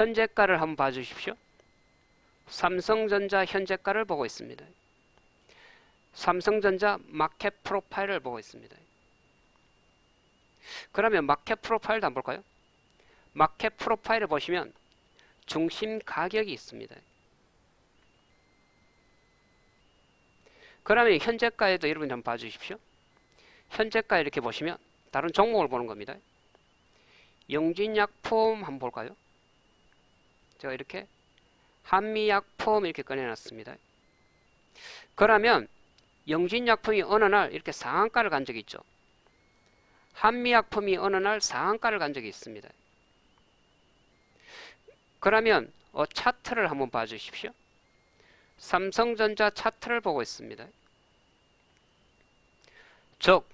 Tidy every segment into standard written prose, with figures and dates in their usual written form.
현재가를 한번 봐주십시오. 삼성전자 현재가를 보고 있습니다. 삼성전자 마켓 프로파일을 보고 있습니다. 그러면 마켓 프로파일도 한번 볼까요? 마켓 프로파일을 보시면 중심 가격이 있습니다. 그러면 현재가에도 여러분이 한번 봐주십시오. 현재가 이렇게 보시면 다른 종목을 보는 겁니다. 영진약품 한번 볼까요? 제가 이렇게 한미약품 이렇게 꺼내놨습니다. 그러면 영진약품이 어느 날 이렇게 상한가를 간 적이 있죠. 한미약품이 어느 날 상한가를 간 적이 있습니다. 그러면 차트를 한번 봐주십시오. 삼성전자 차트를 보고 있습니다. 즉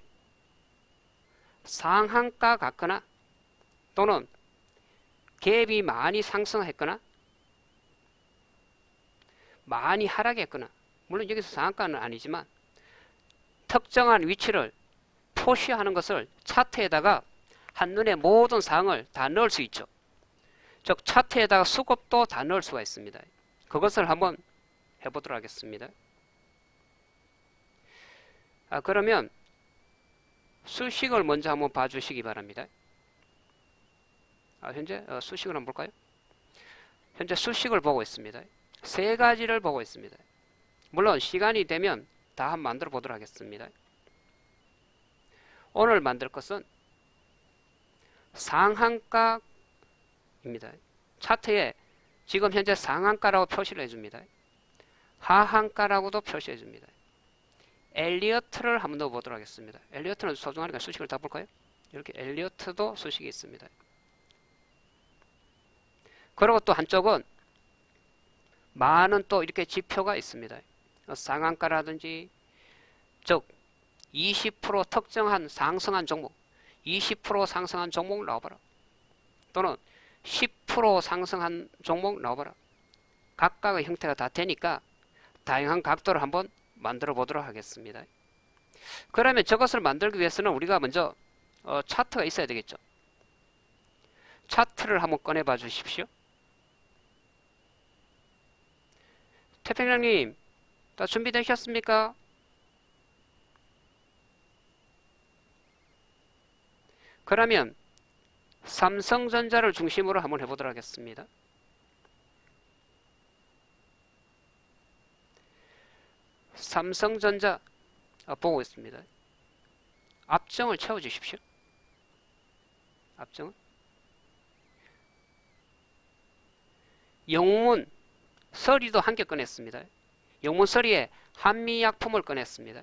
상한가 갔거나 또는 갭이 많이 상승했거나 많이 하락했거나, 물론 여기서 상한가는 아니지만 특정한 위치를 표시하는 것을 차트에다가 한눈에 모든 사항을 다 넣을 수 있죠. 즉 차트에다가 수급도 다 넣을 수가 있습니다. 그것을 한번 해보도록 하겠습니다. 그러면 수식을 먼저 한번 봐주시기 바랍니다. 현재 수식을 한번 볼까요? 현재 수식을 보고 있습니다. 세 가지를 보고 있습니다. 물론 시간이 되면 다 한번 만들어 보도록 하겠습니다. 오늘 만들 것은 상한가입니다. 차트에 지금 현재 상한가라고 표시를 해줍니다. 하한가라고도 표시해 줍니다. 엘리어트를 한번 넣어 보도록 하겠습니다. 엘리어트는 소중하니까 수식을 다 볼까요? 이렇게 엘리어트도 수식이 있습니다. 그리고 또 한쪽은 많은 또 이렇게 지표가 있습니다. 상한가라든지 즉 20% 특정한 상승한 종목, 20% 상승한 종목 나와봐라. 또는 10% 상승한 종목 나와봐라. 각각의 형태가 다 되니까 다양한 각도를 한번 만들어 보도록 하겠습니다. 그러면 저것을 만들기 위해서는 우리가 먼저 차트가 있어야 되겠죠. 차트를 한번 꺼내 봐 주십시오. 태평양님, 다 준비되셨습니까? 그러면 삼성전자를 중심으로 한번 해보도록 하겠습니다. 삼성전자 보고 있습니다. 앞정을 채워주십시오. 앞정은 영문 서리도 함께 꺼냈습니다. 영문 서리에 한미약품을 꺼냈습니다.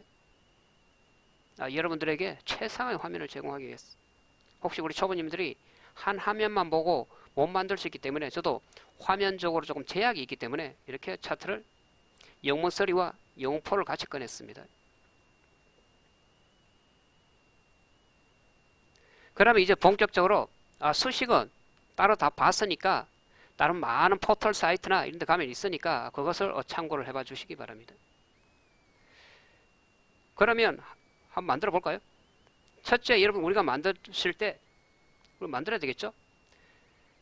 여러분들에게 최상의 화면을 제공하기 위해서. 혹시 우리 초보님들이 한 화면만 보고 못 만들 수 있기 때문에 저도 화면적으로 조금 제약이 있기 때문에 이렇게 차트를 영문 서리와 영문포를 같이 꺼냈습니다. 그러면 이제 본격적으로 수식은 따로 다 봤으니까 다른 많은 포털 사이트나 이런 데 가면 있으니까 그것을 참고를 해봐 주시기 바랍니다. 그러면 한번 만들어 볼까요? 첫째, 여러분 우리가 만드실 때 만들어야 되겠죠?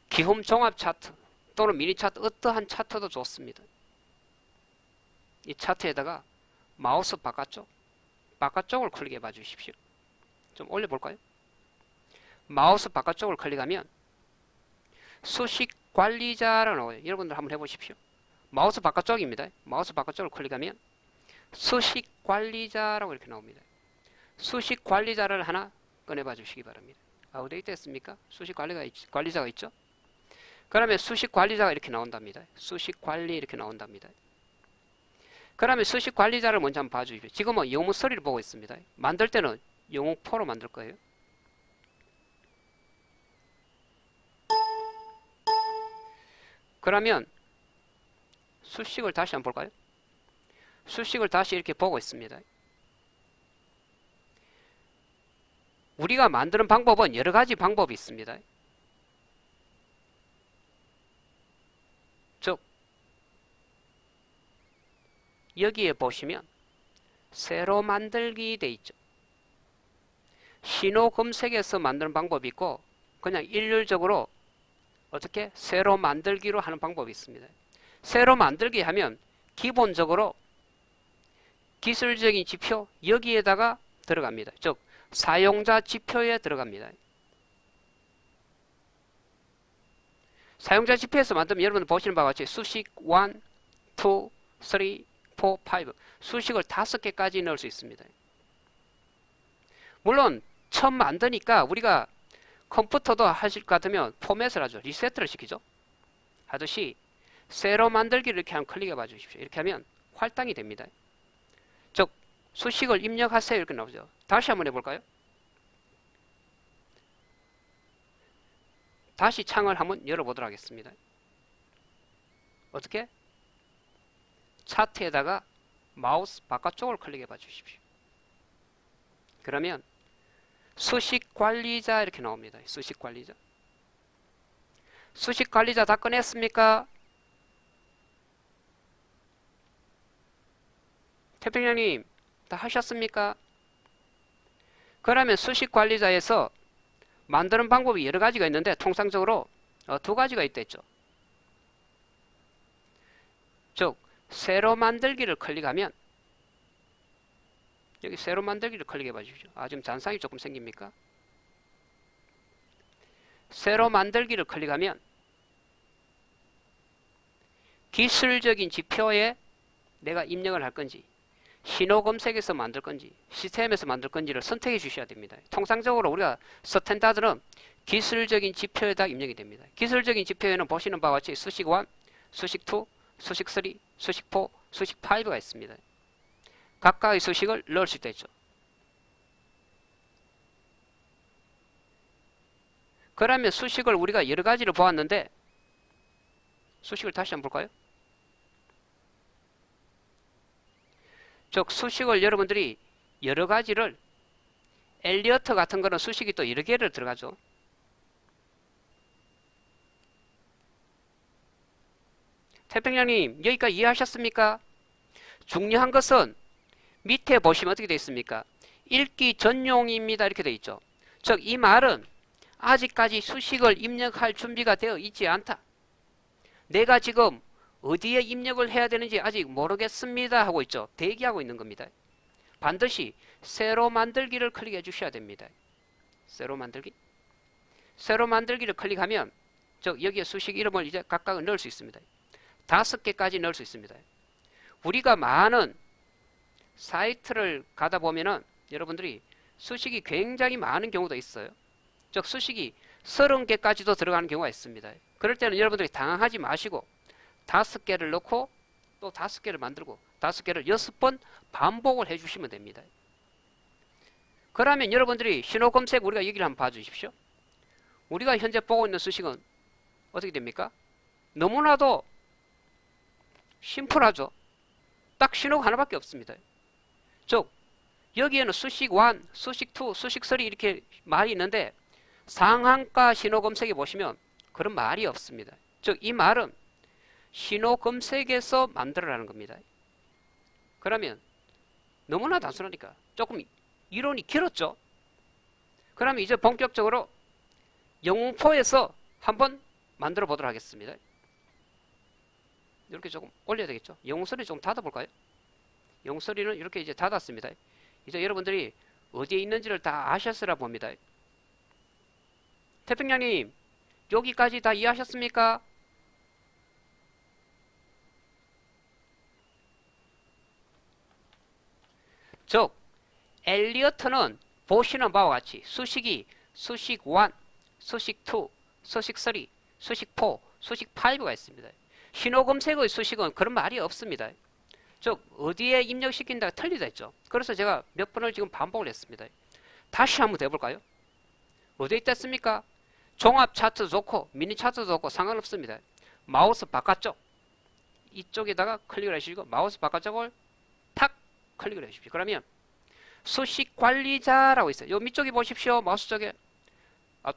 기홈 종합 차트 또는 미니 차트, 어떠한 차트도 좋습니다. 이 차트에다가 마우스 바깥쪽을 클릭해 봐 주십시오. 좀 올려볼까요? 마우스 바깥쪽을 클릭하면 수식 관리자라고 나와요. 여러분들 한번 해보십시오. 마우스 바깥쪽입니다. 마우스 바깥쪽을 클릭하면 수식 관리자라고 이렇게 나옵니다. 수식 관리자를 하나 꺼내봐 주시기 바랍니다. 어디 있겠습니까? 수식 관리자가 있죠? 그러면 수식 관리자가 이렇게 나온답니다. 수식 관리 이렇게 나온답니다. 그러면 수식 관리자를 먼저 한번 봐주십시오. 지금은 영문 서리를 보고 있습니다. 만들 때는 영문포로 만들 거예요. 그러면 수식을 다시 한번 볼까요? 수식을 다시 이렇게 보고 있습니다. 우리가 만드는 방법은 여러 가지 방법이 있습니다. 즉 여기에 보시면 새로 만들기 돼 있죠. 신호 검색에서 만드는 방법이 있고 그냥 일률적으로 어떻게? 새로 만들기로 하는 방법이 있습니다. 새로 만들기 하면 기본적으로 기술적인 지표 여기에다가 들어갑니다. 즉 사용자 지표에 들어갑니다. 사용자 지표에서 만들면 여러분 보시는 바와 같이 수식 1, 2, 3, 4, 5 수식을 5개까지 넣을 수 있습니다. 물론 처음 만드니까 우리가 컴퓨터도 하실 것 같으면 포맷을 하죠. 리셋을 시키죠. 하듯이 새로 만들기를 이렇게 하면 클릭해 봐 주십시오. 이렇게 하면 할당이 됩니다. 즉 수식을 입력하세요 이렇게 나오죠. 다시 한번 해볼까요? 다시 창을 한번 열어보도록 하겠습니다. 어떻게? 차트에다가 마우스 바깥쪽을 클릭해 봐 주십시오. 그러면 수식 관리자 이렇게 나옵니다. 수식 관리자. 수식 관리자 다 꺼냈습니까? 태평양님 다 하셨습니까? 그러면 수식 관리자에서 만드는 방법이 여러 가지가 있는데 통상적으로 2가지가 있댔죠. 즉 새로 만들기를 클릭하면 여기 새로 만들기를 클릭해 봐 주십시오. 지금 잔상이 조금 생깁니까? 새로 만들기를 클릭하면 기술적인 지표에 내가 입력을 할 건지 신호 검색에서 만들 건지 시스템에서 만들 건지를 선택해 주셔야 됩니다. 통상적으로 우리가 스탠다드는 기술적인 지표에다 입력이 됩니다. 기술적인 지표에는 보시는 바와 같이 수식 1, 수식 2, 수식 3, 수식 4, 수식 5가 있습니다. 각각의 수식을 넣을 수 있죠. 그러면 수식을 우리가 여러 가지를 보았는데 수식을 다시 한번 볼까요? 즉 수식을 여러분들이 여러 가지를 엘리어트 같은 거는 수식이 또 여러 개를 들어가죠. 태평양님 여기까지 이해하셨습니까? 중요한 것은 밑에 보시면 어떻게 되어 있습니까? 읽기 전용입니다 이렇게 되어 있죠. 즉 이 말은 아직까지 수식을 입력할 준비가 되어 있지 않다. 내가 지금 어디에 입력을 해야 되는지 아직 모르겠습니다 하고 있죠. 대기하고 있는 겁니다. 반드시 새로 만들기를 클릭해 주셔야 됩니다. 새로 만들기. 새로 만들기를 클릭하면 즉 여기에 수식 이름을 이제 각각 넣을 수 있습니다. 5개까지 넣을 수 있습니다. 우리가 많은 사이트를 가다 보면은 여러분들이 수식이 굉장히 많은 경우도 있어요. 즉 수식이 30개까지도 들어가는 경우가 있습니다. 그럴 때는 여러분들이 당황하지 마시고 5개를 넣고 또 5개를 만들고 5개를 6번 반복을 해주시면 됩니다. 그러면 여러분들이 신호 검색 우리가 여기를 한번 봐주십시오. 우리가 현재 보고 있는 수식은 어떻게 됩니까? 너무나도 심플하죠. 딱 신호가 하나밖에 없습니다. 즉 여기에는 수식 1, 수식 2, 수식 3 이렇게 말이 있는데 상한가 신호 검색에 보시면 그런 말이 없습니다. 즉 이 말은 신호 검색에서 만들어라는 겁니다. 그러면 너무나 단순하니까 조금 이론이 길었죠. 그러면 이제 본격적으로 영웅포에서 한번 만들어 보도록 하겠습니다. 이렇게 조금 올려야 되겠죠. 영웅소리 좀 닫아볼까요? 영웅소리는 이렇게 이제 닫았습니다. 이제 여러분들이 어디에 있는지를 다 아셨으라 봅니다. 태평양님 여기까지 다 이해하셨습니까? 즉 엘리어트는 보시는 바와 같이 수식이 수식 1, 수식 2, 수식 3, 수식 4, 수식 5가 있습니다. 신호 검색의 수식은 그런 말이 없습니다. 즉 어디에 입력시킨다가 틀리다 했죠. 그래서 제가 몇 번을 지금 반복을 했습니다. 다시 한번 더 해볼까요? 어디에 있겠습니까? 종합 차트도 좋고 미니 차트도 좋고 상관없습니다. 마우스 바깥쪽 이쪽에다가 클릭을 하시고 마우스 바깥쪽을 탁 클릭을 해주십시오. 그러면 수식 관리자라고 있어요. 요 밑쪽에 보십시오. 마우스 쪽에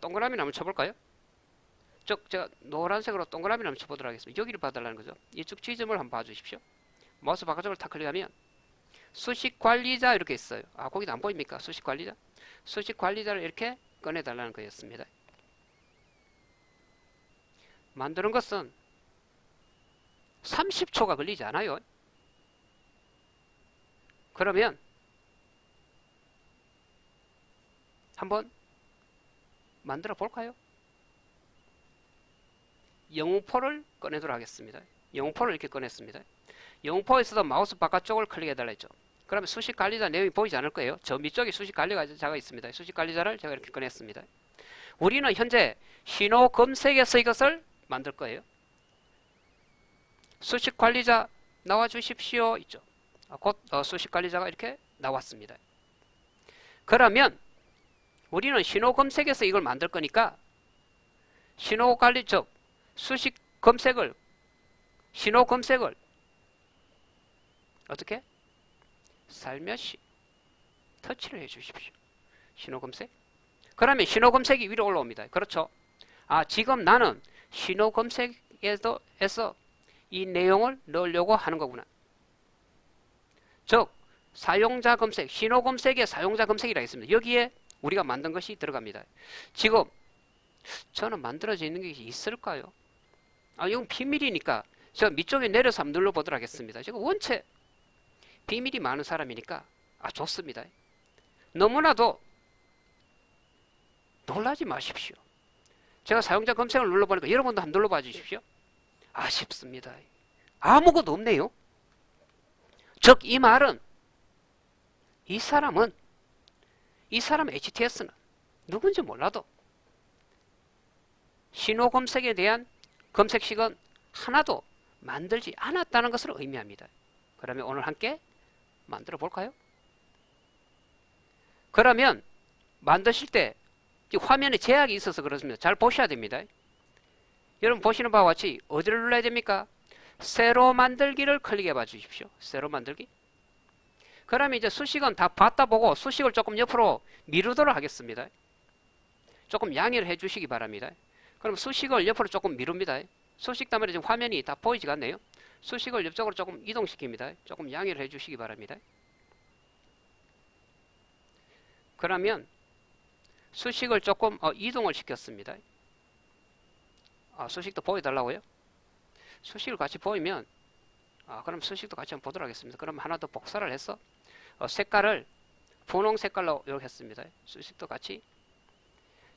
동그라미를 한번 쳐볼까요? 즉 제가 노란색으로 동그라미를 한번 쳐보도록 하겠습니다. 여기를 봐달라는 거죠. 이쪽 지점을 한번 봐주십시오. 마우스 바깥쪽을 탁 클릭하면 수식 관리자 이렇게 있어요. 거기도 안 보입니까? 수식 관리자. 수식 관리자를 이렇게 꺼내달라는 거였습니다. 만드는 것은 30초가 걸리지 않아요. 그러면 한번 만들어 볼까요? 영웅포를 꺼내도록 하겠습니다. 영웅포를 이렇게 꺼냈습니다. 영웅포에서도 마우스 바깥쪽을 클릭해달라 했죠. 그러면 수식 관리자 내용이 보이지 않을 거예요. 저 밑쪽에 수식 관리자가 있습니다. 수식 관리자를 제가 이렇게 꺼냈습니다. 우리는 현재 신호 검색에서 이것을 만들 거예요. 수식 관리자 나와 주십시오 있죠. 곧 수식 관리자가 이렇게 나왔습니다. 그러면 우리는 신호 검색에서 이걸 만들 거니까 신호 관리 즉 수식 검색을 신호 검색을 어떻게? 살며시 터치를 해 주십시오. 신호 검색. 그러면 신호 검색이 위로 올라옵니다. 그렇죠? 지금 나는 신호 검색에서 이 내용을 넣으려고 하는 거구나. 즉 사용자 검색, 신호 검색의 사용자 검색이라 했습니다. 여기에 우리가 만든 것이 들어갑니다. 지금 저는 만들어져 있는 게 있을까요? 이건 비밀이니까 저 밑쪽에 내려서 한번 눌러보도록 하겠습니다. 제가 원체 비밀이 많은 사람이니까 좋습니다. 너무나도 놀라지 마십시오. 제가 사용자 검색을 눌러보니까 여러분도 한번 눌러봐 주십시오. 쉽습니다. 아무것도 없네요. 즉 이 말은 이 사람 HTS는 누군지 몰라도 신호 검색에 대한 검색식은 하나도 만들지 않았다는 것을 의미합니다. 그러면 오늘 함께 만들어 볼까요? 그러면 만드실 때 화면에 제약이 있어서 그렇습니다. 잘 보셔야 됩니다. 여러분 보시는 바와 같이 어디를 눌러야 됩니까? 새로 만들기를 클릭해 봐 주십시오. 새로 만들기. 그러면 이제 수식은 다 봤다 보고 수식을 조금 옆으로 미루도록 하겠습니다. 조금 양해를 해 주시기 바랍니다. 그럼 수식을 옆으로 조금 미룹니다. 수식 때문에 지금 화면이 다 보이지가 않네요. 수식을 옆쪽으로 조금 이동시킵니다. 조금 양해를 해 주시기 바랍니다. 그러면 수식을 조금 이동을 시켰습니다. 수식도 보여달라고요? 수식을 같이 보이면 그럼 수식도 같이 한번 보도록 하겠습니다. 그럼 하나 더 복사를 해서 색깔을 분홍 색깔로 이렇게 했습니다. 수식도 같이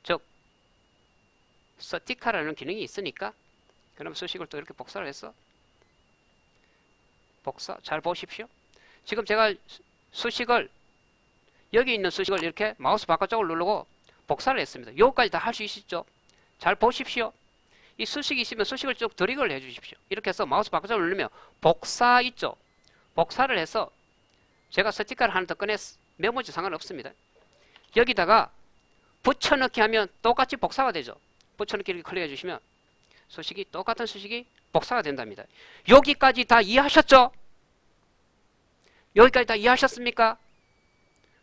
즉 스티커라는 기능이 있으니까 그럼 수식을 또 이렇게 복사를 해서 복사 잘 보십시오. 지금 제가 수식을 여기 있는 수식을 이렇게 마우스 바깥쪽을 누르고 복사를 했습니다. 여기까지 다 할 수 있죠? 잘 보십시오. 이 수식이 있으면 수식을 쭉 드래그를 해 주십시오. 이렇게 해서 마우스 바깥쪽을 누르면 복사 있죠? 복사를 해서 제가 스티커를 하나 더 꺼냈어. 메모지 상관없습니다. 여기다가 붙여넣기 하면 똑같이 복사가 되죠. 붙여넣기 이렇게 클릭해 주시면 수식이 똑같은 수식이 복사가 된답니다. 여기까지 다 이해하셨죠? 여기까지 다 이해하셨습니까?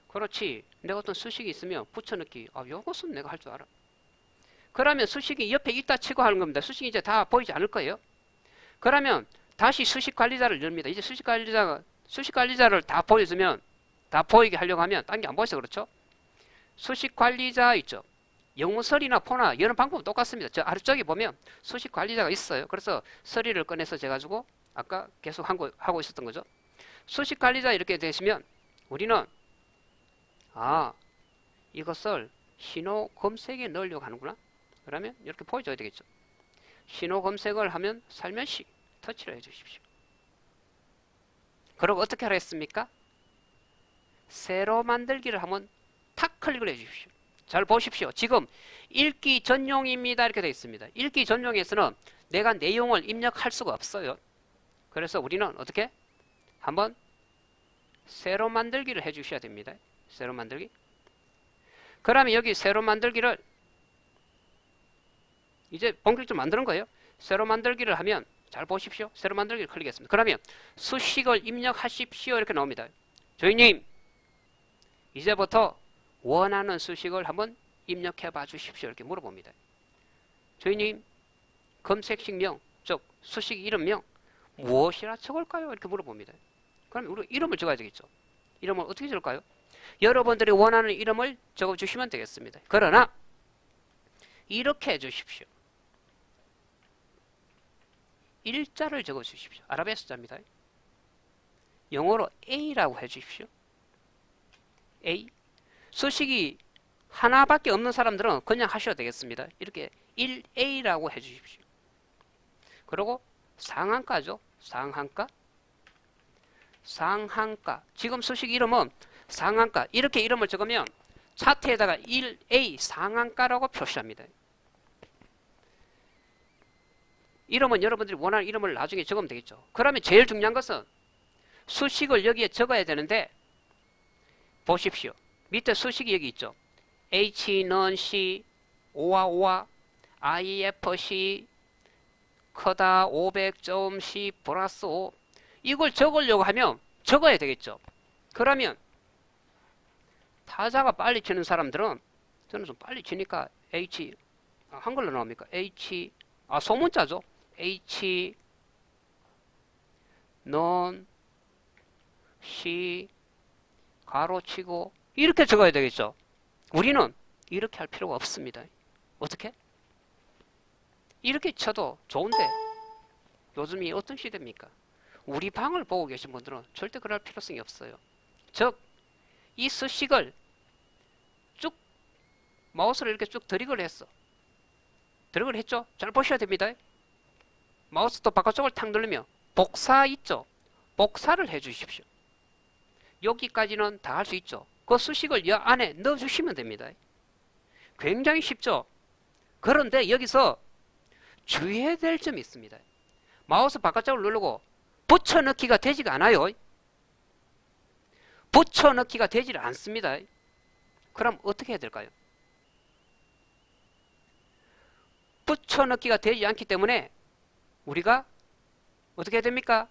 그렇지. 내가 어떤 수식이 있으면 붙여넣기 요것은 내가 할 줄 알아. 그러면 수식이 옆에 있다 치고 하는 겁니다. 수식이 이제 다 보이지 않을 거예요. 그러면 다시 수식 관리자를 엽니다. 이제 수식 관리자를 다 보여주면 다 보이게 하려고 하면 딴 게 안 보여서 그렇죠? 수식 관리자 있죠. 영문서리나 포나 이런 방법은 똑같습니다. 저 아래쪽에 보면 수식 관리자가 있어요. 그래서 서리를 꺼내서 제가지고 아까 계속 하고 있었던 거죠. 수식 관리자 이렇게 되시면 우리는 이것을 신호 검색에 넣으려고 하는구나. 그러면 이렇게 보여줘야 되겠죠. 신호 검색을 하면 살며시 터치를 해 주십시오. 그리고 어떻게 하라 했습니까? 새로 만들기를 하면 탁 클릭을 해 주십시오. 잘 보십시오. 지금 읽기 전용입니다. 이렇게 되어 있습니다. 읽기 전용에서는 내가 내용을 입력할 수가 없어요. 그래서 우리는 어떻게? 한번 새로 만들기를 해 주셔야 됩니다. 새로 만들기. 그러면 여기 새로 만들기를 이제 본격적으로 만드는 거예요. 새로 만들기를 하면 잘 보십시오. 새로 만들기를 클릭했습니다. 그러면 수식을 입력하십시오. 이렇게 나옵니다. 조이님 이제부터 원하는 수식을 한번 입력해 봐 주십시오. 이렇게 물어봅니다. 조이님 검색식명 즉 수식 이름명 무엇이라 적을까요? 이렇게 물어봅니다. 그럼 우리 이름을 적어야 되겠죠. 이름을 어떻게 적을까요? 여러분들이 원하는 이름을 적어주시면 되겠습니다. 그러나 이렇게 해주십시오. 일자를 적어 주십시오. 아라비아 숫자입니다. 영어로 A라고 해 주십시오. A. 수식이 하나밖에 없는 사람들은 그냥 하셔도 되겠습니다. 이렇게 1A라고 해 주십시오. 그리고 상한가죠. 상한가. 상한가. 지금 수식 이름은 상한가. 이렇게 이름을 적으면 차트에다가 1A 상한가라고 표시합니다. 이름은 여러분들이 원하는 이름을 나중에 적으면 되겠죠. 그러면 제일 중요한 것은 수식을 여기에 적어야 되는데 보십시오. 밑에 수식이 여기 있죠. H, 넌, C, O와 O와 IFC 크다 500점 C 플러스 5 이걸 적으려고 하면 적어야 되겠죠. 그러면 타자가 빨리 치는 사람들은 저는 좀 빨리 치니까 H 한글로 나옵니까? H 소문자죠. H 넌 C 가로치고 이렇게 적어야 되겠죠. 우리는 이렇게 할 필요가 없습니다. 어떻게? 이렇게 쳐도 좋은데 요즘이 어떤 시대입니까? 우리 방을 보고 계신 분들은 절대 그럴 필요성이 없어요. 즉, 이 수식을 쭉 마우스를 이렇게 쭉 드래그를 했어. 드래그를 했죠? 잘 보셔야 됩니다. 마우스 또 바깥쪽을 탁 누르면 복사 있죠? 복사를 해 주십시오. 여기까지는 다 할 수 있죠. 그 수식을 이 안에 넣어 주시면 됩니다. 굉장히 쉽죠? 그런데 여기서 주의해야 될 점이 있습니다. 마우스 바깥쪽을 누르고 붙여넣기가 되지가 않아요. 붙여넣기가 되질 않습니다. 그럼 어떻게 해야 될까요? 붙여넣기가 되지 않기 때문에 우리가 어떻게 해야 됩니까?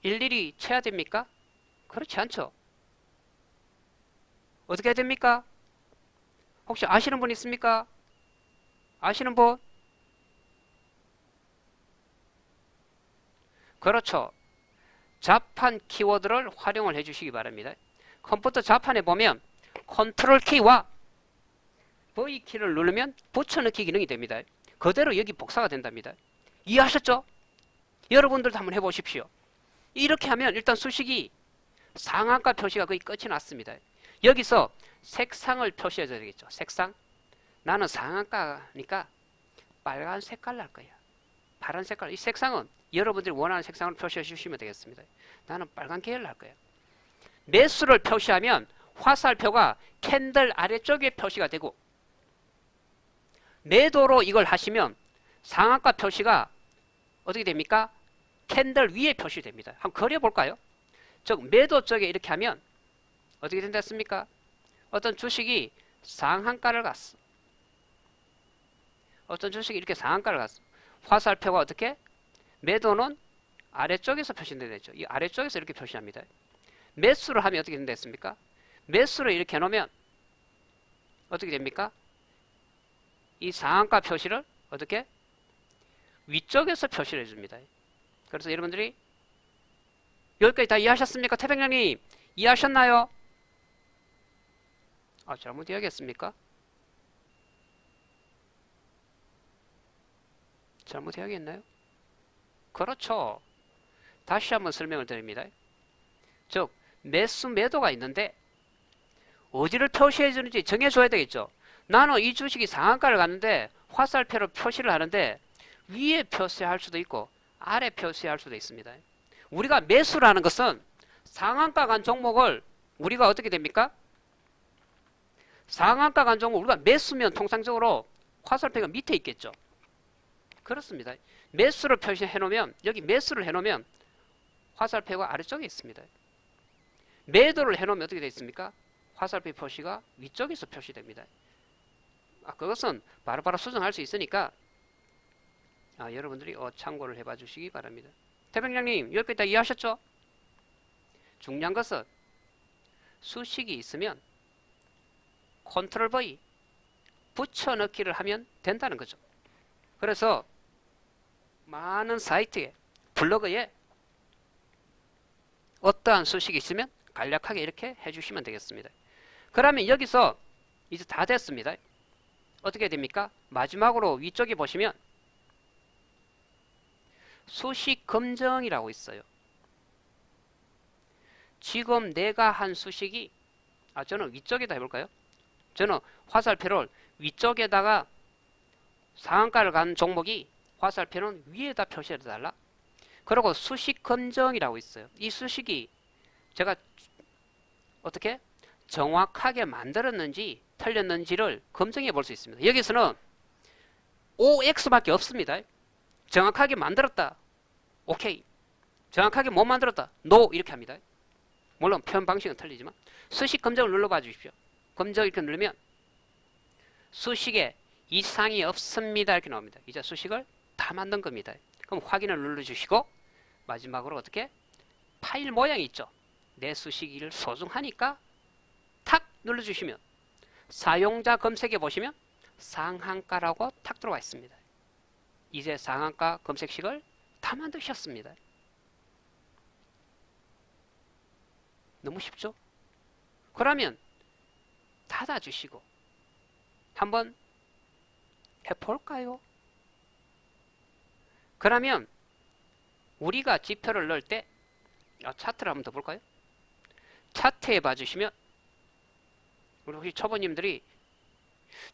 일일이 쳐야 됩니까? 그렇지 않죠. 어떻게 해야 됩니까? 혹시 아시는 분 있습니까? 아시는 분? 그렇죠. 자판 키워드를 활용을 해주시기 바랍니다. 컴퓨터 자판에 보면 컨트롤 키와 V 키를 누르면 붙여넣기 기능이 됩니다. 그대로 여기 복사가 된답니다. 이해하셨죠? 여러분들도 한번 해보십시오. 이렇게 하면 일단 수식이 상한가 표시가 거의 끝이 났습니다. 여기서 색상을 표시해줘야 되겠죠. 색상. 나는 상한가니까 빨간 색깔 날 거야. 파란 색깔. 이 색상은 여러분들이 원하는 색상을 표시해 주시면 되겠습니다. 나는 빨간 계열 날 거야. 매수를 표시하면 화살표가 캔들 아래쪽에 표시가 되고 매도로 이걸 하시면 상한가 표시가 어떻게 됩니까? 캔들 위에 표시됩니다. 한번 그려볼까요? 즉 매도 쪽에 이렇게 하면 어떻게 된다습니까? 어떤 주식이 상한가를 갔어. 어떤 주식이 이렇게 상한가를 갔어. 화살표가 어떻게? 매도는 아래쪽에서 표시되죠. 이 아래쪽에서 이렇게 표시합니다. 매수를 하면 어떻게 된다습니까? 매수를 이렇게 해놓으면 어떻게 됩니까? 이 상한가 표시를 어떻게? 위쪽에서 표시를 해줍니다. 그래서 여러분들이 여기까지 다 이해하셨습니까? 태백령님 이해하셨나요? 잘못 이해하겠습니까? 잘못 이해하겠나요? 그렇죠. 다시 한번 설명을 드립니다. 즉 매수 매도가 있는데 어디를 표시해 주는지 정해줘야 되겠죠. 나는 이 주식이 상한가를 갔는데 화살표로 표시를 하는데 위에 표시할 수도 있고 아래 표시할 수도 있습니다. 우리가 매수라는 것은 상한가 간 종목을 우리가 어떻게 됩니까? 상한가 간 종목 우리가 매수면 통상적으로 화살표가 밑에 있겠죠. 그렇습니다. 매수를 표시해 놓으면 여기 매수를 해 놓으면 화살표가 아래쪽에 있습니다. 매도를 해 놓으면 어떻게 되어 있습니까? 화살표 표시가 위쪽에서 표시됩니다. 그것은 바로바로 수정할 수 있으니까 여러분들이 참고를 해봐 주시기 바랍니다. 태백령님 여기까지 다 이해하셨죠? 중요한 것은 수식이 있으면 컨트롤 V 붙여넣기를 하면 된다는 거죠. 그래서 많은 사이트에 블로그에 어떠한 수식이 있으면 간략하게 이렇게 해주시면 되겠습니다. 그러면 여기서 이제 다 됐습니다. 어떻게 됩니까? 마지막으로 위쪽에 보시면 수식 검정이라고 있어요. 지금 내가 한 수식이 저는 위쪽에다 해볼까요? 저는 화살표를 위쪽에다가 상한가를 간 종목이 화살표는 위에다 표시해달라. 그리고 수식 검정이라고 있어요. 이 수식이 제가 어떻게 정확하게 만들었는지 틀렸는지를 검증해 볼 수 있습니다. 여기서는 OX밖에 없습니다. 정확하게 만들었다. 오케이. 정확하게 못 만들었다. NO 이렇게 합니다. 물론 표현 방식은 틀리지만 수식 검정을 눌러봐 주십시오. 검정 이렇게 누르면 수식에 이상이 없습니다. 이렇게 나옵니다. 이제 수식을 다 만든 겁니다. 그럼 확인을 눌러주시고 마지막으로 어떻게 파일 모양이 있죠. 내 수식을 소중하니까 탁 눌러주시면 사용자 검색해 보시면 상한가라고 탁 들어와 있습니다. 이제 상한가 검색식을 다 만드셨습니다. 너무 쉽죠? 그러면 닫아주시고 한번 해볼까요? 그러면 우리가 지표를 넣을 때 차트를 한번 더 볼까요? 차트에 봐주시면 우리 혹시 초보님들이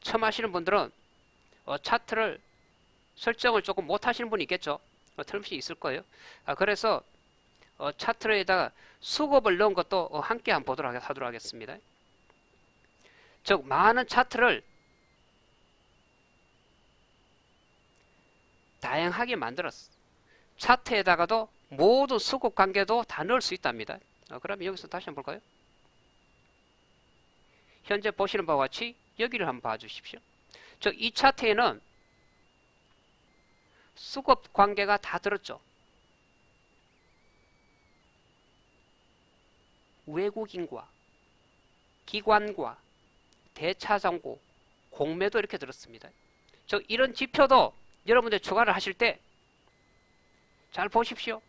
처음 하시는 분들은 차트를 설정을 조금 못 하시는 분이 있겠죠. 틀림없이 있을 거예요. 그래서 차트에다가 수급을 넣은 것도 함께 한번 하도록 하겠습니다. 즉 많은 차트를 다양하게 만들었어. 차트에다가도 모든 수급 관계도 다 넣을 수 있답니다. 그러면 여기서 다시 한번 볼까요? 현재 보시는 바와 같이 여기를 한번 봐주십시오. 즉 이 차트에는 수급 관계가 다 들었죠. 외국인과 기관과 대차장고 공매도 이렇게 들었습니다. 즉 이런 지표도 여러분들 추가를 하실 때 잘 보십시오.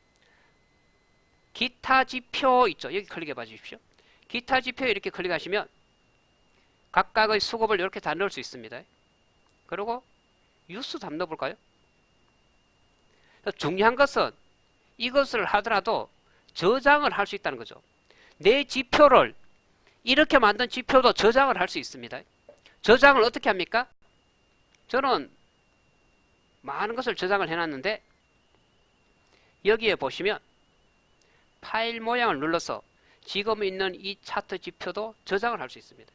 기타 지표 있죠. 여기 클릭해 봐 주십시오. 기타 지표 이렇게 클릭하시면 각각의 수급을 이렇게 다 넣을 수 있습니다. 그리고 유수도 한번 넣어볼까요? 중요한 것은 이것을 하더라도 저장을 할 수 있다는 거죠. 내 지표를 이렇게 만든 지표도 저장을 할 수 있습니다. 저장을 어떻게 합니까? 저는 많은 것을 저장을 해놨는데 여기에 보시면 파일 모양을 눌러서 지금 있는 이 차트 지표도 저장을 할 수 있습니다.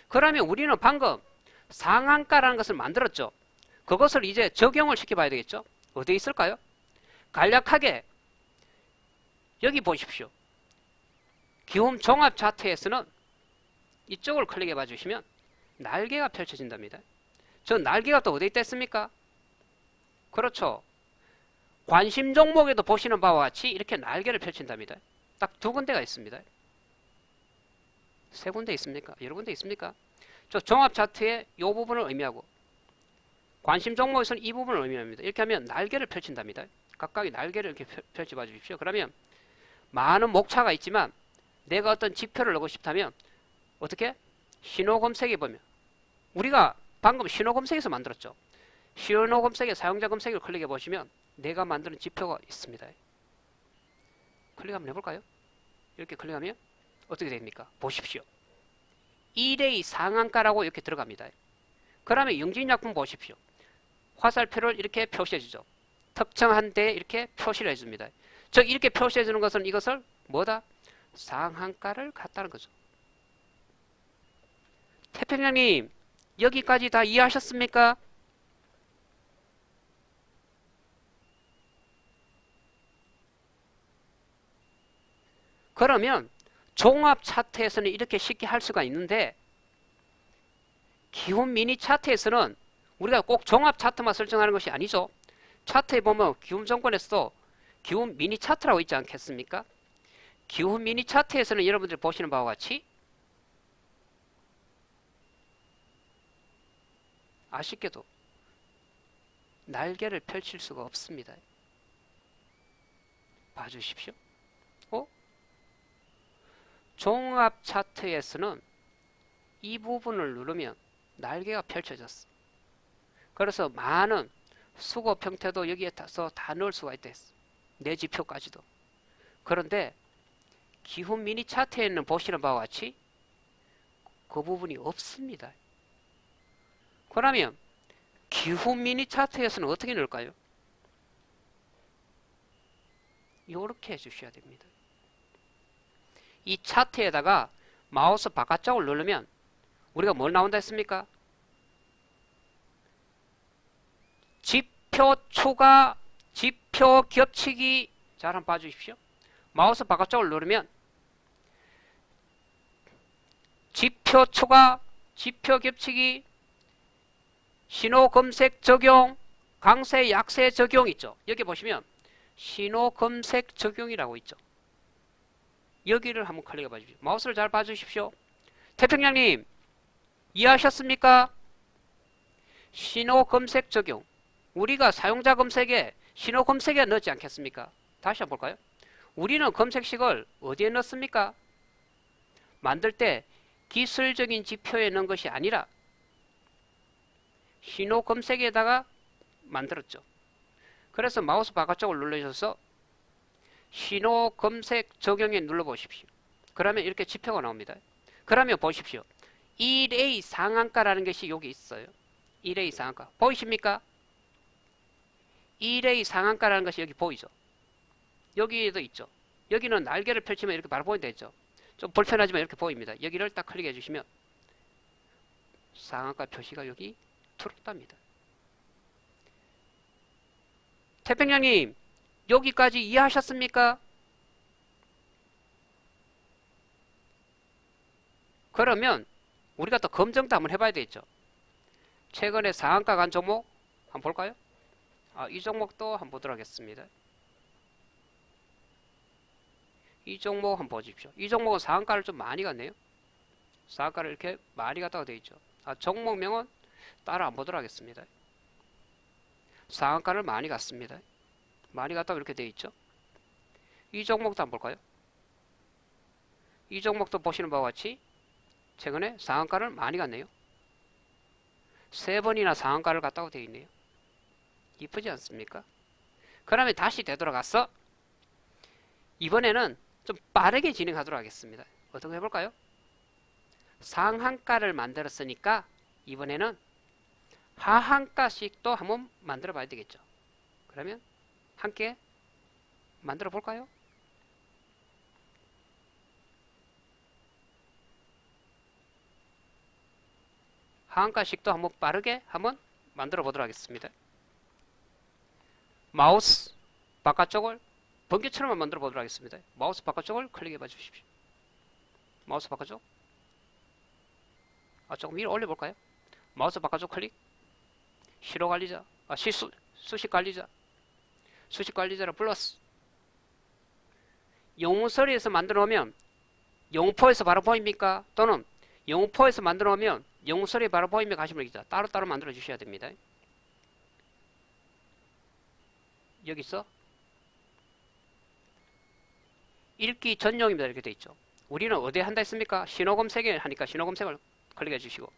그러면 우리는 방금 상한가라는 것을 만들었죠. 그것을 이제 적용을 시켜봐야 되겠죠. 어디에 있을까요? 간략하게 여기 보십시오. 기움 종합 차트에서는 이쪽을 클릭해 봐 주시면 날개가 펼쳐진답니다. 저 날개가 또 어디에 있겠습니까? 그렇죠. 관심 종목에도 보시는 바와 같이 이렇게 날개를 펼친답니다. 딱 두 군데가 있습니다. 세 군데 있습니까? 여러 군데 있습니까? 저 종합 차트의 이 부분을 의미하고 관심 종목에서는 이 부분을 의미합니다. 이렇게 하면 날개를 펼친답니다. 각각의 날개를 이렇게 펼쳐 봐 주십시오. 그러면 많은 목차가 있지만 내가 어떤 지표를 넣고 싶다면 어떻게? 신호 검색해 보면 우리가 방금 신호 검색에서 만들었죠. 신호 검색에 사용자 검색을 클릭해 보시면 내가 만드는 지표가 있습니다. 클릭 한번 해볼까요? 이렇게 클릭하면 어떻게 됩니까? 보십시오. 1의 상한가라고 이렇게 들어갑니다. 그러면 영진약품 보십시오. 화살표를 이렇게 표시해 주죠. 특정한 데에 이렇게 표시를 해줍니다. 즉 이렇게 표시해 주는 것은 이것을 뭐다? 상한가를 갖다는 거죠. 태평양님 여기까지 다 이해하셨습니까? 그러면 종합 차트에서는 이렇게 쉽게 할 수가 있는데 기온 미니 차트에서는 우리가 꼭 종합 차트만 설정하는 것이 아니죠. 차트에 보면 기온정권에서도 기온 미니 차트라고 있지 않겠습니까? 기온 미니 차트에서는 여러분들이 보시는 바와 같이 아쉽게도 날개를 펼칠 수가 없습니다. 봐주십시오. 종합 차트에서는 이 부분을 누르면 날개가 펼쳐졌어. 그래서 많은 수급 형태도 여기에 다 넣을 수가 있다 했어. 내 지표까지도. 그런데 기훈 미니 차트에는 보시는 바와 같이 그 부분이 없습니다. 그러면 기훈 미니 차트에서는 어떻게 넣을까요? 이렇게 해주셔야 됩니다. 이 차트에다가 마우스 바깥쪽을 누르면 우리가 뭘 나온다 했습니까? 지표 추가, 지표 겹치기. 잘 한번 봐주십시오. 마우스 바깥쪽을 누르면 지표 추가, 지표 겹치기, 신호 검색 적용, 강세 약세 적용 있죠. 여기 보시면 신호 검색 적용이라고 있죠. 여기를 한번 클릭해 봐주십시오. 마우스를 잘 봐주십시오. 태평양님 이해하셨습니까? 신호 검색 적용. 우리가 사용자 검색에 신호 검색에 넣지 않겠습니까? 다시 한번 볼까요? 우리는 검색식을 어디에 넣습니까? 만들 때 기술적인 지표에 넣은 것이 아니라 신호 검색에다가 만들었죠. 그래서 마우스 바깥쪽을 눌러주셔서 신호 검색 적용에 눌러보십시오. 그러면 이렇게 지표가 나옵니다. 그러면 보십시오. 1A 상한가라는 것이 여기 있어요. 1A 상한가. 보이십니까? 1A 상한가라는 것이 여기 보이죠? 여기에도 있죠. 여기는 날개를 펼치면 이렇게 바로 보인다 했죠. 좀 불편하지만 이렇게 보입니다. 여기를 딱 클릭해 주시면 상한가 표시가 여기 들어옵니다. 태평양님 여기까지 이해하셨습니까? 그러면 우리가 또 검증도 한번 해봐야 되겠죠. 최근에 상한가 간 종목 한번 볼까요? 이 종목도 한번 보도록 하겠습니다. 이 종목 한번 보십시오. 이 종목은 상한가를 좀 많이 갔네요. 상한가를 이렇게 많이 갔다고 되어 있죠. 종목명은 따로 안 보도록 하겠습니다. 상한가를 많이 갔습니다. 많이 갔다고 이렇게 되어 있죠. 이 종목도 한번 볼까요? 이 종목도 보시는 바와 같이 최근에 상한가를 많이 갔네요. 3번이나 상한가를 갔다고 되어 있네요. 이쁘지 않습니까? 그러면 다시 되돌아가서 이번에는 좀 빠르게 진행하도록 하겠습니다. 어떻게 해볼까요? 상한가를 만들었으니까 이번에는 하한가씩도 한번 만들어 봐야 되겠죠. 그러면 함께 만들어 볼까요? 하한가씩도 한번 빠르게 한번 만들어 보도록 하겠습니다. 마우스 바깥쪽을 번개처럼 만들어 보도록 하겠습니다. 마우스 바깥쪽을 클릭해 봐 주십시오. 마우스 바깥쪽. 조금 위로 올려 볼까요? 마우스 바깥쪽 클릭. 시로 관리자. 수식 관리자. 수식 관리자를 플러스. 영웅서리에서 만들어 놓으면 영웅포에서 바로 보입니까? 또는 영웅포에서 만들어 놓으면 영웅서리에 바로 보이면 가시면 되죠. 따로따로 만들어 주셔야 됩니다. 여기서 읽기 전용입니다. 이렇게 되어 있죠. 우리는 어디에 한다 했습니까? 신호 검색에 하니까 신호 검색을 클릭해 주시고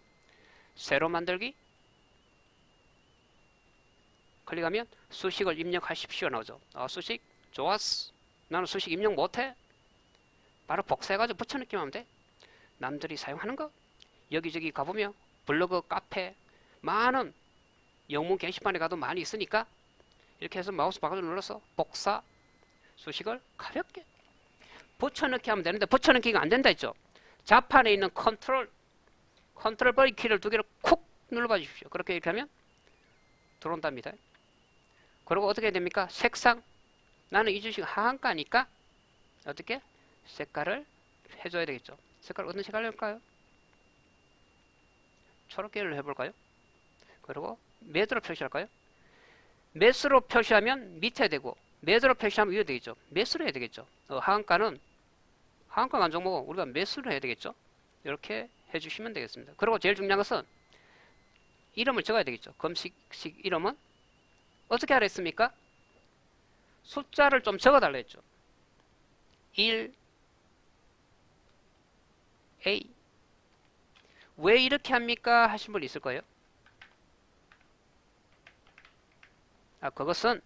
새로 만들기 클릭하면 수식을 입력하십시오 나오죠. 수식 좋았어. 나는 수식 입력 못해. 바로 복사해가지고 붙여넣기만 하면 돼. 남들이 사용하는 거 여기저기 가보면 블로그 카페 많은 영문 게시판에 가도 많이 있으니까 이렇게 해서 마우스 바깥으로 눌러서 복사 수식을 가볍게 붙여넣기 하면 되는데 붙여넣기가 안 된다 했죠. 자판에 있는 컨트롤 버리 키를 2개를 쿡 눌러봐 주십시오. 그렇게 이렇게 하면 들어온답니다. 그리고 어떻게 해야 됩니까? 색상 나는 이 주식 하한가니까 어떻게 색깔을 해줘야 되겠죠. 색깔 어떤 색깔로 할까요? 초록계를 해볼까요? 그리고 매도로 표시할까요? 매수로 표시하면 밑에 되고 매도로 표시하면 위에 되겠죠. 매수로 해야 되겠죠. 하한가 간 종목은 우리가 매수를 해야 되겠죠. 이렇게 해주시면 되겠습니다. 그리고 제일 중요한 것은 이름을 적어야 되겠죠. 검식식 이름은 어떻게 하라 했습니까? 숫자를 좀 적어달라 했죠. 1 A 왜 이렇게 합니까? 하신 분 있을 거예요. 그것은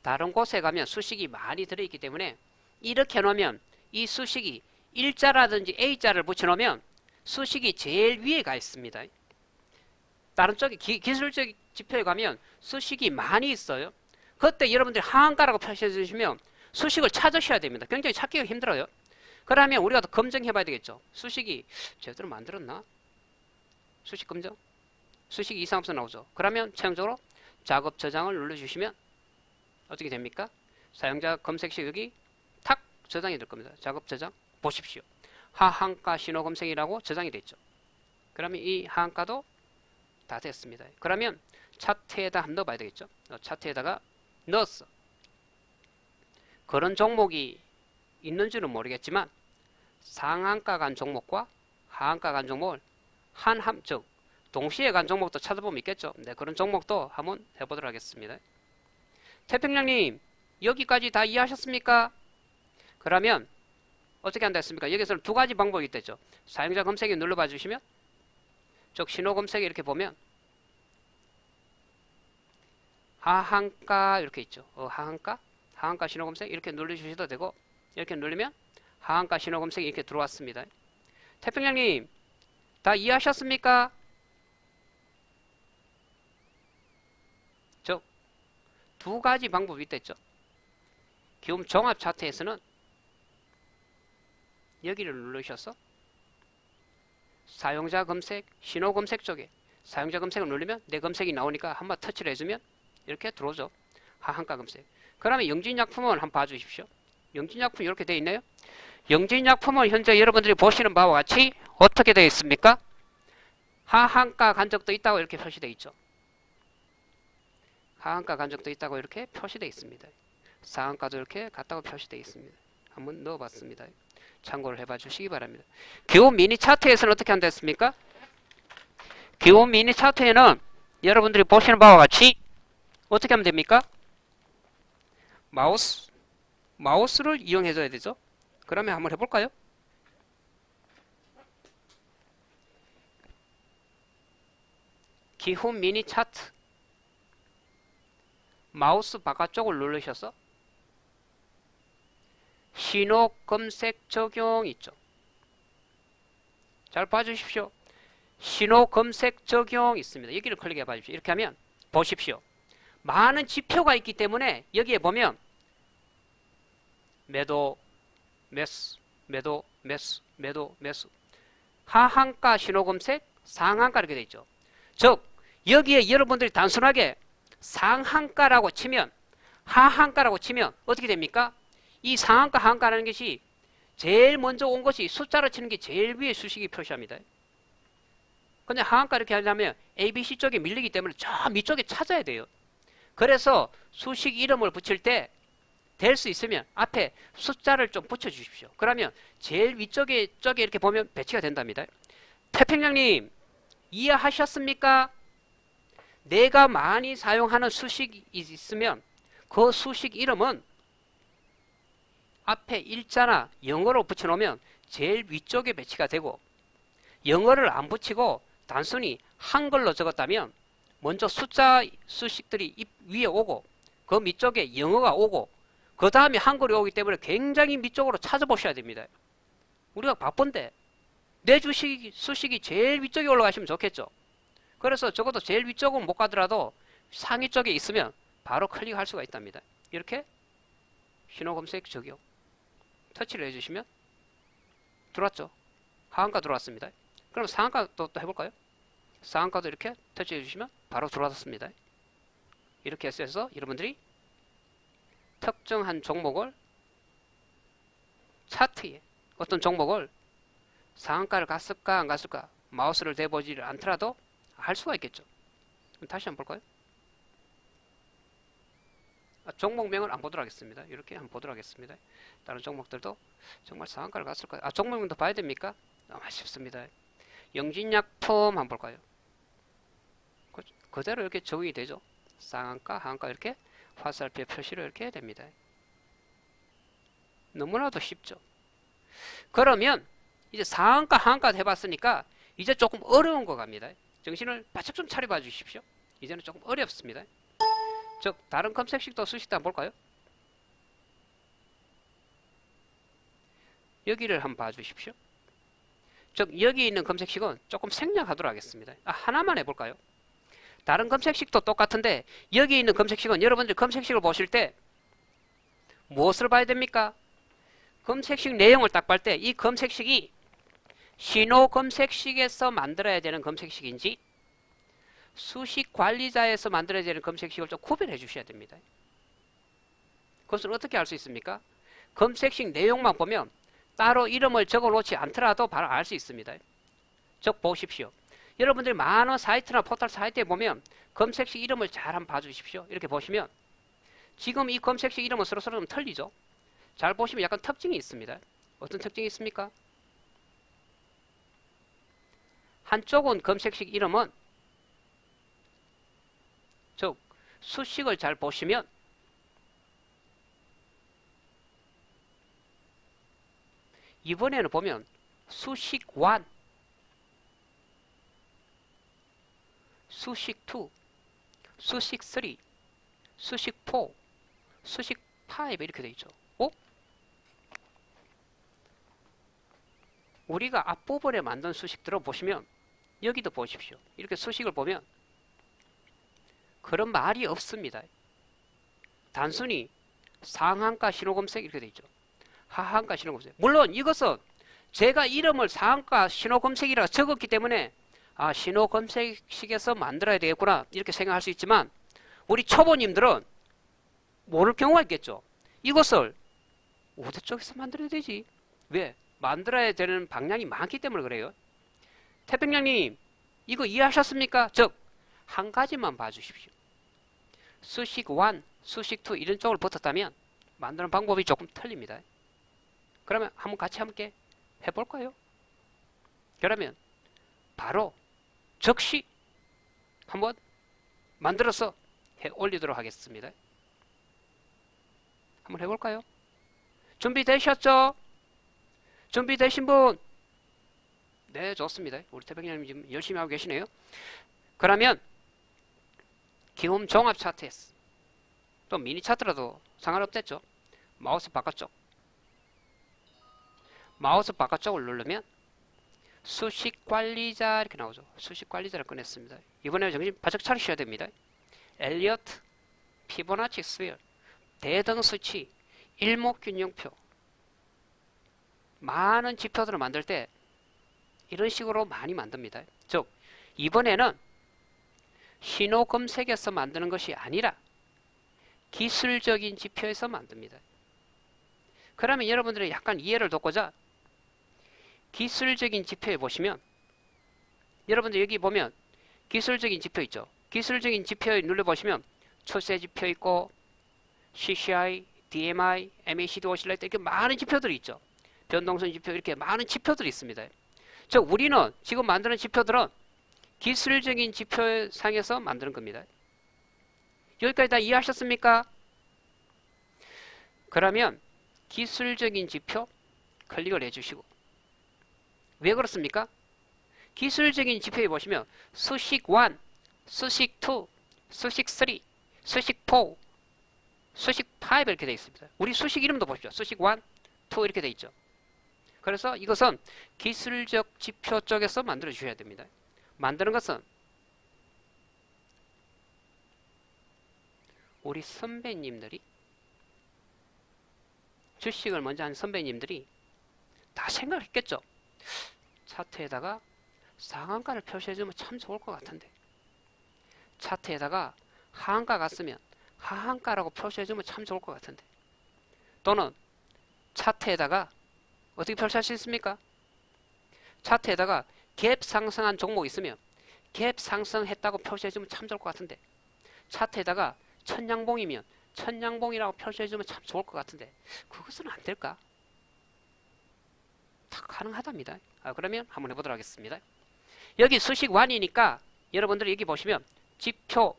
다른 곳에 가면 수식이 많이 들어있기 때문에 이렇게 놓으면 이 수식이 일자라든지 A자를 붙여놓으면 수식이 제일 위에 가 있습니다. 다른 쪽에 기술적 지표에 가면 수식이 많이 있어요. 그때 여러분들이 하한가라고 표시해 주시면 수식을 찾으셔야 됩니다. 굉장히 찾기가 힘들어요. 그러면 우리가 더 검증해 봐야 되겠죠. 수식이 제대로 만들었나? 수식 검증? 수식이 이상 없어 나오죠. 그러면 최종적으로 작업 저장을 눌러주시면 어떻게 됩니까? 사용자 검색 시 여기 탁 저장이 될 겁니다. 작업 저장 보십시오. 하한가 신호 검색이라고 저장이 됐죠. 그러면 이 하한가도 다 됐습니다. 그러면 차트에다 한번 넣어봐야 되겠죠. 차트에다가 넣었어. 그런 종목이 있는지는 모르겠지만 상한가 간 종목과 하한가 간 종목을 즉 동시에 간 종목도 찾아보면 있겠죠. 네, 그런 종목도 한번 해보도록 하겠습니다. 태평양님 여기까지 다 이해하셨습니까? 그러면 어떻게 한다 했습니까? 여기서는 두 가지 방법이 있겠죠. 사용자 검색에 눌러봐 주시면 즉 신호 검색에 이렇게 보면 하한가 이렇게 있죠. 하한가 신호 검색 이렇게 눌러주셔도 되고 이렇게 누르면 하한가 신호 검색이 이렇게 들어왔습니다. 태평양님 다 이해하셨습니까? 즉 두 가지 방법이 있겠죠. 기움 종합 차트에서는 여기를 누르셔서 사용자 검색, 신호 검색 쪽에 사용자 검색을 누르면 내 검색이 나오니까 한번 터치를 해주면 이렇게 들어오죠. 하한가 검색. 그러면 영진약품을 한번 봐주십시오. 영진약품 이렇게 되어 있네요. 영진약품은 현재 여러분들이 보시는 바와 같이 어떻게 되어 있습니까? 하한가 간 적도 있다고 이렇게 표시되어 있죠. 하한가 간 적도 있다고 이렇게 표시되어 있습니다. 상한가도 이렇게 같다고 표시되어 있습니다. 한번 넣어봤습니다. 참고를 해봐 주시기 바랍니다. 기온 미니 차트에서는 어떻게 한다 했습니까? 기온 미니 차트에는 여러분들이 보시는 바와 같이 어떻게 하면 됩니까? 마우스를 이용해 줘야 되죠. 그러면 한번 해볼까요? 기온 미니 차트 마우스 바깥쪽을 누르셔서 신호 검색 적용 있죠. 잘 봐주십시오. 신호 검색 적용 있습니다. 여기를 클릭해 봐주십시오. 이렇게 하면 보십시오. 많은 지표가 있기 때문에 여기에 보면 매도, 매수, 매도, 매수, 매도, 매수 하한가 신호 검색, 상한가 이렇게 되어 있죠. 즉 여기에 여러분들이 단순하게 상한가라고 치면 하한가라고 치면 어떻게 됩니까? 이 상한가 하한가라는 것이 제일 먼저 온 것이 숫자로 치는 게 제일 위에 수식이 표시합니다. 근데 하한가 이렇게 하려면 ABC 쪽에 밀리기 때문에 저 밑쪽에 찾아야 돼요. 그래서 수식 이름을 붙일 때 될 수 있으면 앞에 숫자를 좀 붙여 주십시오. 그러면 제일 위쪽에 쪽에 이렇게 보면 배치가 된답니다. 태평양님 이해하셨습니까? 내가 많이 사용하는 수식이 있으면 그 수식 이름은 앞에 일자나 영어로 붙여놓으면 제일 위쪽에 배치가 되고 영어를 안 붙이고 단순히 한글로 적었다면 먼저 숫자 수식들이 위에 오고 그 밑쪽에 영어가 오고 그 다음에 한글이 오기 때문에 굉장히 밑쪽으로 찾아보셔야 됩니다. 우리가 바쁜데 내 수식이 제일 위쪽에 올라가시면 좋겠죠. 그래서 적어도 제일 위쪽은 못 가더라도 상위 쪽에 있으면 바로 클릭할 수가 있답니다. 이렇게 신호 검색 적용 터치를 해주시면 들어왔죠. 하한가 들어왔습니다. 그럼 상한가 또 해볼까요? 상한가도 이렇게 터치해 주시면 바로 들어왔습니다. 이렇게 해서 여러분들이 특정한 종목을 차트에 어떤 종목을 상한가를 갔을까 안 갔을까 마우스를 대보지 않더라도 할 수가 있겠죠. 다시 한번 볼까요? 종목명을 안 보도록 하겠습니다. 이렇게 한번 보도록 하겠습니다. 다른 종목들도 정말 상한가를 갔을까요? 종목명도 봐야 됩니까? 너무 아쉽습니다. 영진약품 한번 볼까요? 그대로 이렇게 적용이 되죠. 상한가, 하한가 이렇게 화살표 표시를 이렇게 해야 됩니다. 너무나도 쉽죠. 그러면 이제 상한가 하한가 해봤으니까 이제 조금 어려운 거 갑니다. 정신을 바짝 좀 차려봐 주십시오. 이제는 조금 어렵습니다. 즉 다른 검색식도 수식도 한번 볼까요? 여기를 한번 봐주십시오. 즉 여기 있는 검색식은 조금 생략하도록 하겠습니다. 하나만 해볼까요? 다른 검색식도 똑같은데 여기 있는 검색식은 여러분들 검색식을 보실 때 무엇을 봐야 됩니까? 검색식 내용을 딱 볼 때 이 검색식이 신호 검색식에서 만들어야 되는 검색식인지 수식 관리자에서 만들어야 되는 검색식을 좀 구별해 주셔야 됩니다. 그것을 어떻게 알 수 있습니까? 검색식 내용만 보면 따로 이름을 적어 놓지 않더라도 바로 알 수 있습니다. 즉 보십시오. 여러분들이 많은 사이트나 포털 사이트에 보면 검색식 이름을 잘 한번 봐주십시오. 이렇게 보시면 지금 이 검색식 이름은 서로서로 좀 틀리죠. 잘 보시면 약간 특징이 있습니다. 어떤 특징이 있습니까? 한쪽은 검색식 이름은 즉 수식을 잘 보시면 이번에는 보면 수식 1, 수식 2, 수식 3, 수식 4, 수식 5 이렇게 되어 있죠. 우리가 앞부분에 만든 수식들을 보시면 여기도 보십시오. 이렇게 수식을 보면 그런 말이 없습니다. 단순히 상한가 신호검색 이렇게 되어 있죠. 하한가 신호검색. 물론 이것은 제가 이름을 상한가 신호검색이라고 적었기 때문에 신호검색식에서 만들어야 되겠구나 이렇게 생각할 수 있지만 우리 초보님들은 모를 경우가 있겠죠. 이것을 어디 쪽에서 만들어야 되지? 왜? 만들어야 되는 방향이 많기 때문에 그래요. 태평양님 이거 이해하셨습니까? 즉 한 가지만 봐주십시오. 수식 1, 수식 2 이런 쪽을 붙었다면 만드는 방법이 조금 틀립니다. 그러면 한번 같이 함께 해볼까요? 그러면 바로 즉시 한번 만들어서 해 올리도록 하겠습니다. 한번 해볼까요? 준비되셨죠? 준비되신 분? 네, 좋습니다. 우리 태평양님 지금 열심히 하고 계시네요. 그러면 기홈 종합 차트에서 또 미니 차트라도 상관없겠죠. 마우스 바깥쪽을 누르면 수식 관리자 이렇게 나오죠. 수식 관리자를 꺼냈습니다. 이번에 정신 바짝 차리셔야 됩니다. 엘리어트, 피보나치 스퀘어, 대등 수치, 일목균형표 많은 지표들을 만들 때 이런 식으로 많이 만듭니다. 즉 이번에는 신호 검색에서 만드는 것이 아니라 기술적인 지표에서 만듭니다. 그러면 여러분들이 약간 이해를 돕고자 기술적인 지표에 보시면 여러분들 여기 보면 기술적인 지표 있죠. 기술적인 지표에 눌러보시면 추세 지표 있고 CCI, DMI, MACD 오실라이트 이렇게 많은 지표들이 있죠. 변동성 지표 이렇게 많은 지표들이 있습니다. 즉 우리는 지금 만드는 지표들은 기술적인 지표상에서 만드는 겁니다. 여기까지 다 이해하셨습니까? 그러면 기술적인 지표 클릭을 해주시고 왜 그렇습니까? 기술적인 지표에 보시면 수식 1, 수식 2, 수식 3, 수식 4, 수식 5 이렇게 되어 있습니다. 우리 수식 이름도 보십시오. 수식 1, 2 이렇게 되어 있죠. 그래서 이것은 기술적 지표 쪽에서 만들어 주셔야 됩니다. 만드는 것은 우리 선배님들이 주식을 먼저 한 선배님들이 다 생각했겠죠. 차트에다가 상한가를 표시해주면 참 좋을 것 같은데 차트에다가 하한가 갔으면 하한가라고 표시해주면 참 좋을 것 같은데 또는 차트에다가 어떻게 표시할 수 있습니까? 차트에다가 갭 상승한 종목 있으면 갭 상승했다고 표시해주면 참 좋을 것 같은데 차트에다가 천양봉이면 천양봉이라고 표시해주면 참 좋을 것 같은데 그것은 안 될까? 다 가능하답니다. 그러면 한번 해보도록 하겠습니다. 여기 수식 1이니까 여러분들이 여기 보시면 지표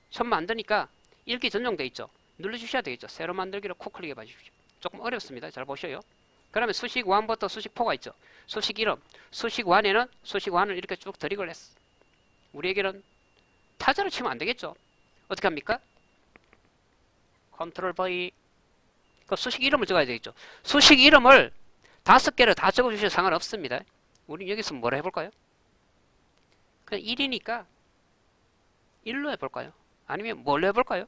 처음 만드니까 읽기 전용되어 있죠. 눌러주셔야 되겠죠. 새로 만들기로 콕 클릭해 봐 주십시오. 조금 어렵습니다. 잘 보셔요. 그러면 수식 1부터 수식 4가 있죠. 수식 이름. 수식 1에는 수식 1을 이렇게 쭉 드리그를 했어. 우리에게는 타자를 치면 안 되겠죠. 어떻게 합니까? 컨트롤 V. 그 수식 이름을 적어야 되겠죠. 수식 이름을 5개를 다 적어주셔도 상관없습니다. 우리 여기서 뭐라 해볼까요? 그냥 1이니까 1로 해볼까요? 아니면 뭘로 해볼까요?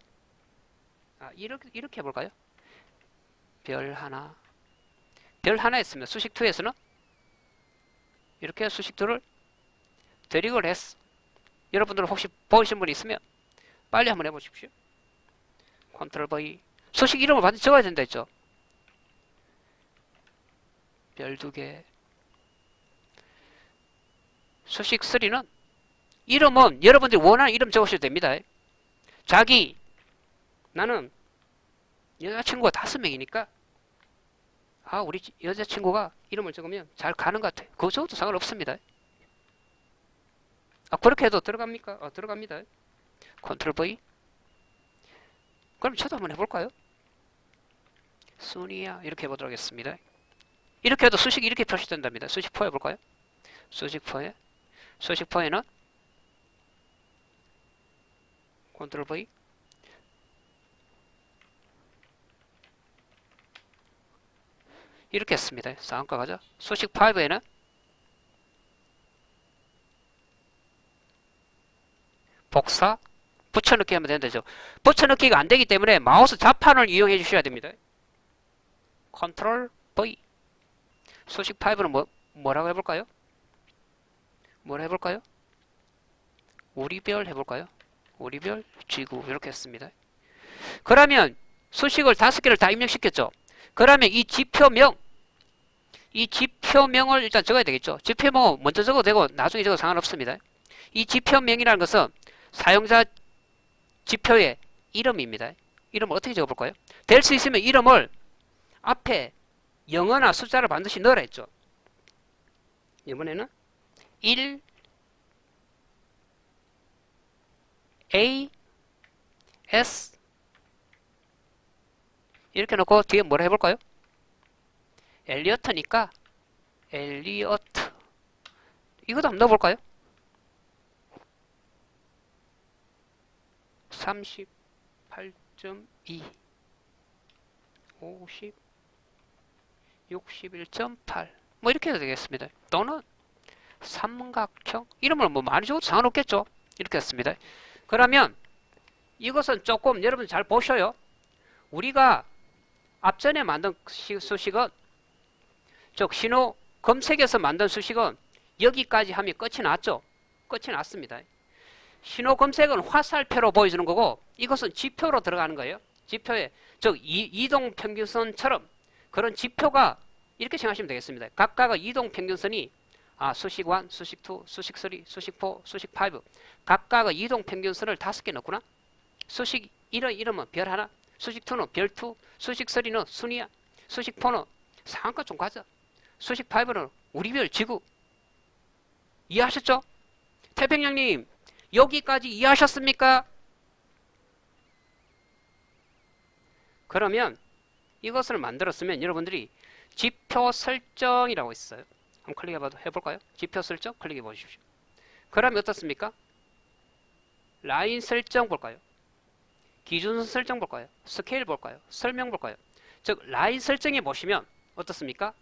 이렇게 해볼까요? 별 하나. 별 하나 했습니다. 수식 2에서는 이렇게 수식 2를 드래그를 했어. 여러분들 혹시 보신 분 있으면 빨리 한번 해보십시오. 컨트롤 V. 수식 이름을 반드시 적어야 된다 했죠. 별 2개. 수식 3는 이름은 여러분들이 원하는 이름 적으셔도 됩니다. 나는 여자친구가 5명이니까 우리 여자친구가 이름을 적으면 잘 가는 것 같아. 그거 적어도 상관없습니다. 그렇게 해도 들어갑니까? 들어갑니다. 컨트롤 V. 그럼 저도 한번 해볼까요? 순이야. 이렇게 해보도록 하겠습니다. 이렇게 해도 수식이 이렇게 표시된답니다. 수식 4 해볼까요? 수식 4에 수식 4에는 컨트롤 V. 이렇게 했습니다. 상한가 가자. 수식 5에는 복사 붙여넣기 하면 된다죠. 붙여넣기가 안 되기 때문에 마우스 좌판을 이용해 주셔야 됩니다. 컨트롤 V. 수식 5는 뭐라고 해볼까요? 뭐라 해볼까요? 우리별 해볼까요? 우리별 지구 이렇게 했습니다. 그러면 수식을 5개를 다 입력시켰죠. 그러면 이 지표명을 일단 적어야 되겠죠. 지표명은 먼저 적어도 되고 나중에 적어도 상관없습니다. 이 지표명이라는 것은 사용자 지표의 이름입니다. 이름을 어떻게 적어볼까요? 될 수 있으면 이름을 앞에 영어나 숫자를 반드시 넣으라 했죠. 이번에는 1 A S 이렇게 놓고 뒤에 뭐라 해볼까요? 엘리어트니까 엘리어트. 이것도 한번 넣어볼까요? 38.2 50 61.8 뭐 이렇게 해도 되겠습니다. 또는 삼각형 이름을 많이 적어도 상관없겠죠. 이렇게 했습니다. 그러면 이것은 조금 여러분 잘 보셔요. 우리가 앞전에 만든 수식은 즉 신호 검색에서 만든 수식은 여기까지 하면 끝이 났죠. 끝이 났습니다. 신호 검색은 화살표로 보여주는 거고 이것은 지표로 들어가는 거예요. 지표에 즉 이동 평균선처럼 그런 지표가 이렇게 생각하시면 되겠습니다. 각각의 이동 평균선이 수식 1, 수식 2, 수식 3, 수식 4, 수식 5 각각의 이동 평균선을 5개 넣구나. 수식 1의 이름은 별 하나, 수식 2는 별 2, 수식 3는 순이야, 수식 4는 상한가 좀 가자, 수식 5는 우리별 지구. 이해하셨죠? 태평양님 여기까지 이해하셨습니까? 그러면 이것을 만들었으면 여러분들이 지표 설정이라고 있어요. 한번 해볼까요? 지표 설정 클릭해 보십시오. 그러면 어떻습니까? 라인 설정 볼까요? 기준선 설정 볼까요? 스케일 볼까요? 설명 볼까요? 즉 라인 설정에 보시면 어떻습니까?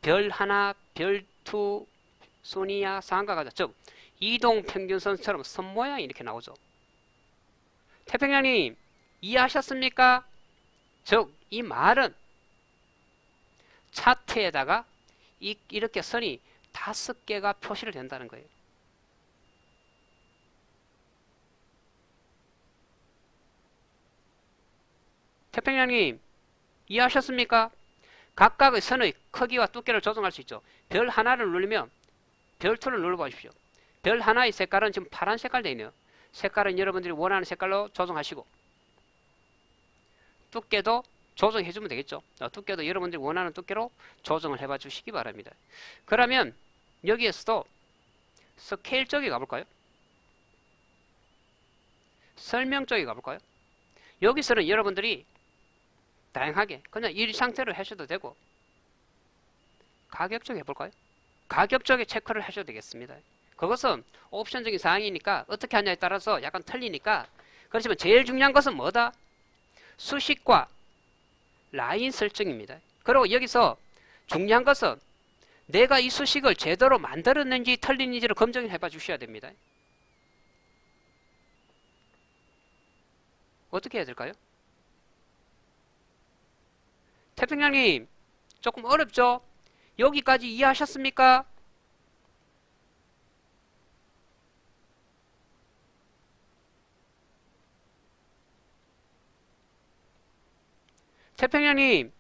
별 하나, 별 2, 순이야, 상한가 가자. 즉 이동 평균선처럼 선 모양이 이렇게 나오죠. 태평양님 이해하셨습니까? 즉 이 말은 차트에다가 이렇게 선이 5개가 표시를 된다는 거예요. 태평양님 이해하셨습니까? 각각의 선의 크기와 두께를 조정할 수 있죠. 별 하나를 누르면 별 2를 눌러보십시오. 별 하나의 색깔은 지금 파란 색깔 되어 있네요. 색깔은 여러분들이 원하는 색깔로 조정하시고 두께도 조정해 주면 되겠죠. 두께도 여러분들이 원하는 두께로 조정을 해봐 주시기 바랍니다. 그러면 여기에서도 스케일 쪽에 가볼까요? 설명 쪽에 가볼까요? 여기서는 여러분들이 다양하게 그냥 이 상태로 하셔도 되고 가격 쪽에 해볼까요? 가격 쪽에 체크를 하셔도 되겠습니다. 그것은 옵션적인 사항이니까 어떻게 하냐에 따라서 약간 틀리니까, 그렇지만 제일 중요한 것은 뭐다? 수식과 라인 설정입니다. 그리고 여기서 중요한 것은 내가 이 수식을 제대로 만들었는지 틀린지를 검증해 봐 주셔야 됩니다. 어떻게 해야 될까요? 태평양님, 조금 어렵죠? 여기까지 이해하셨습니까? 태평양님,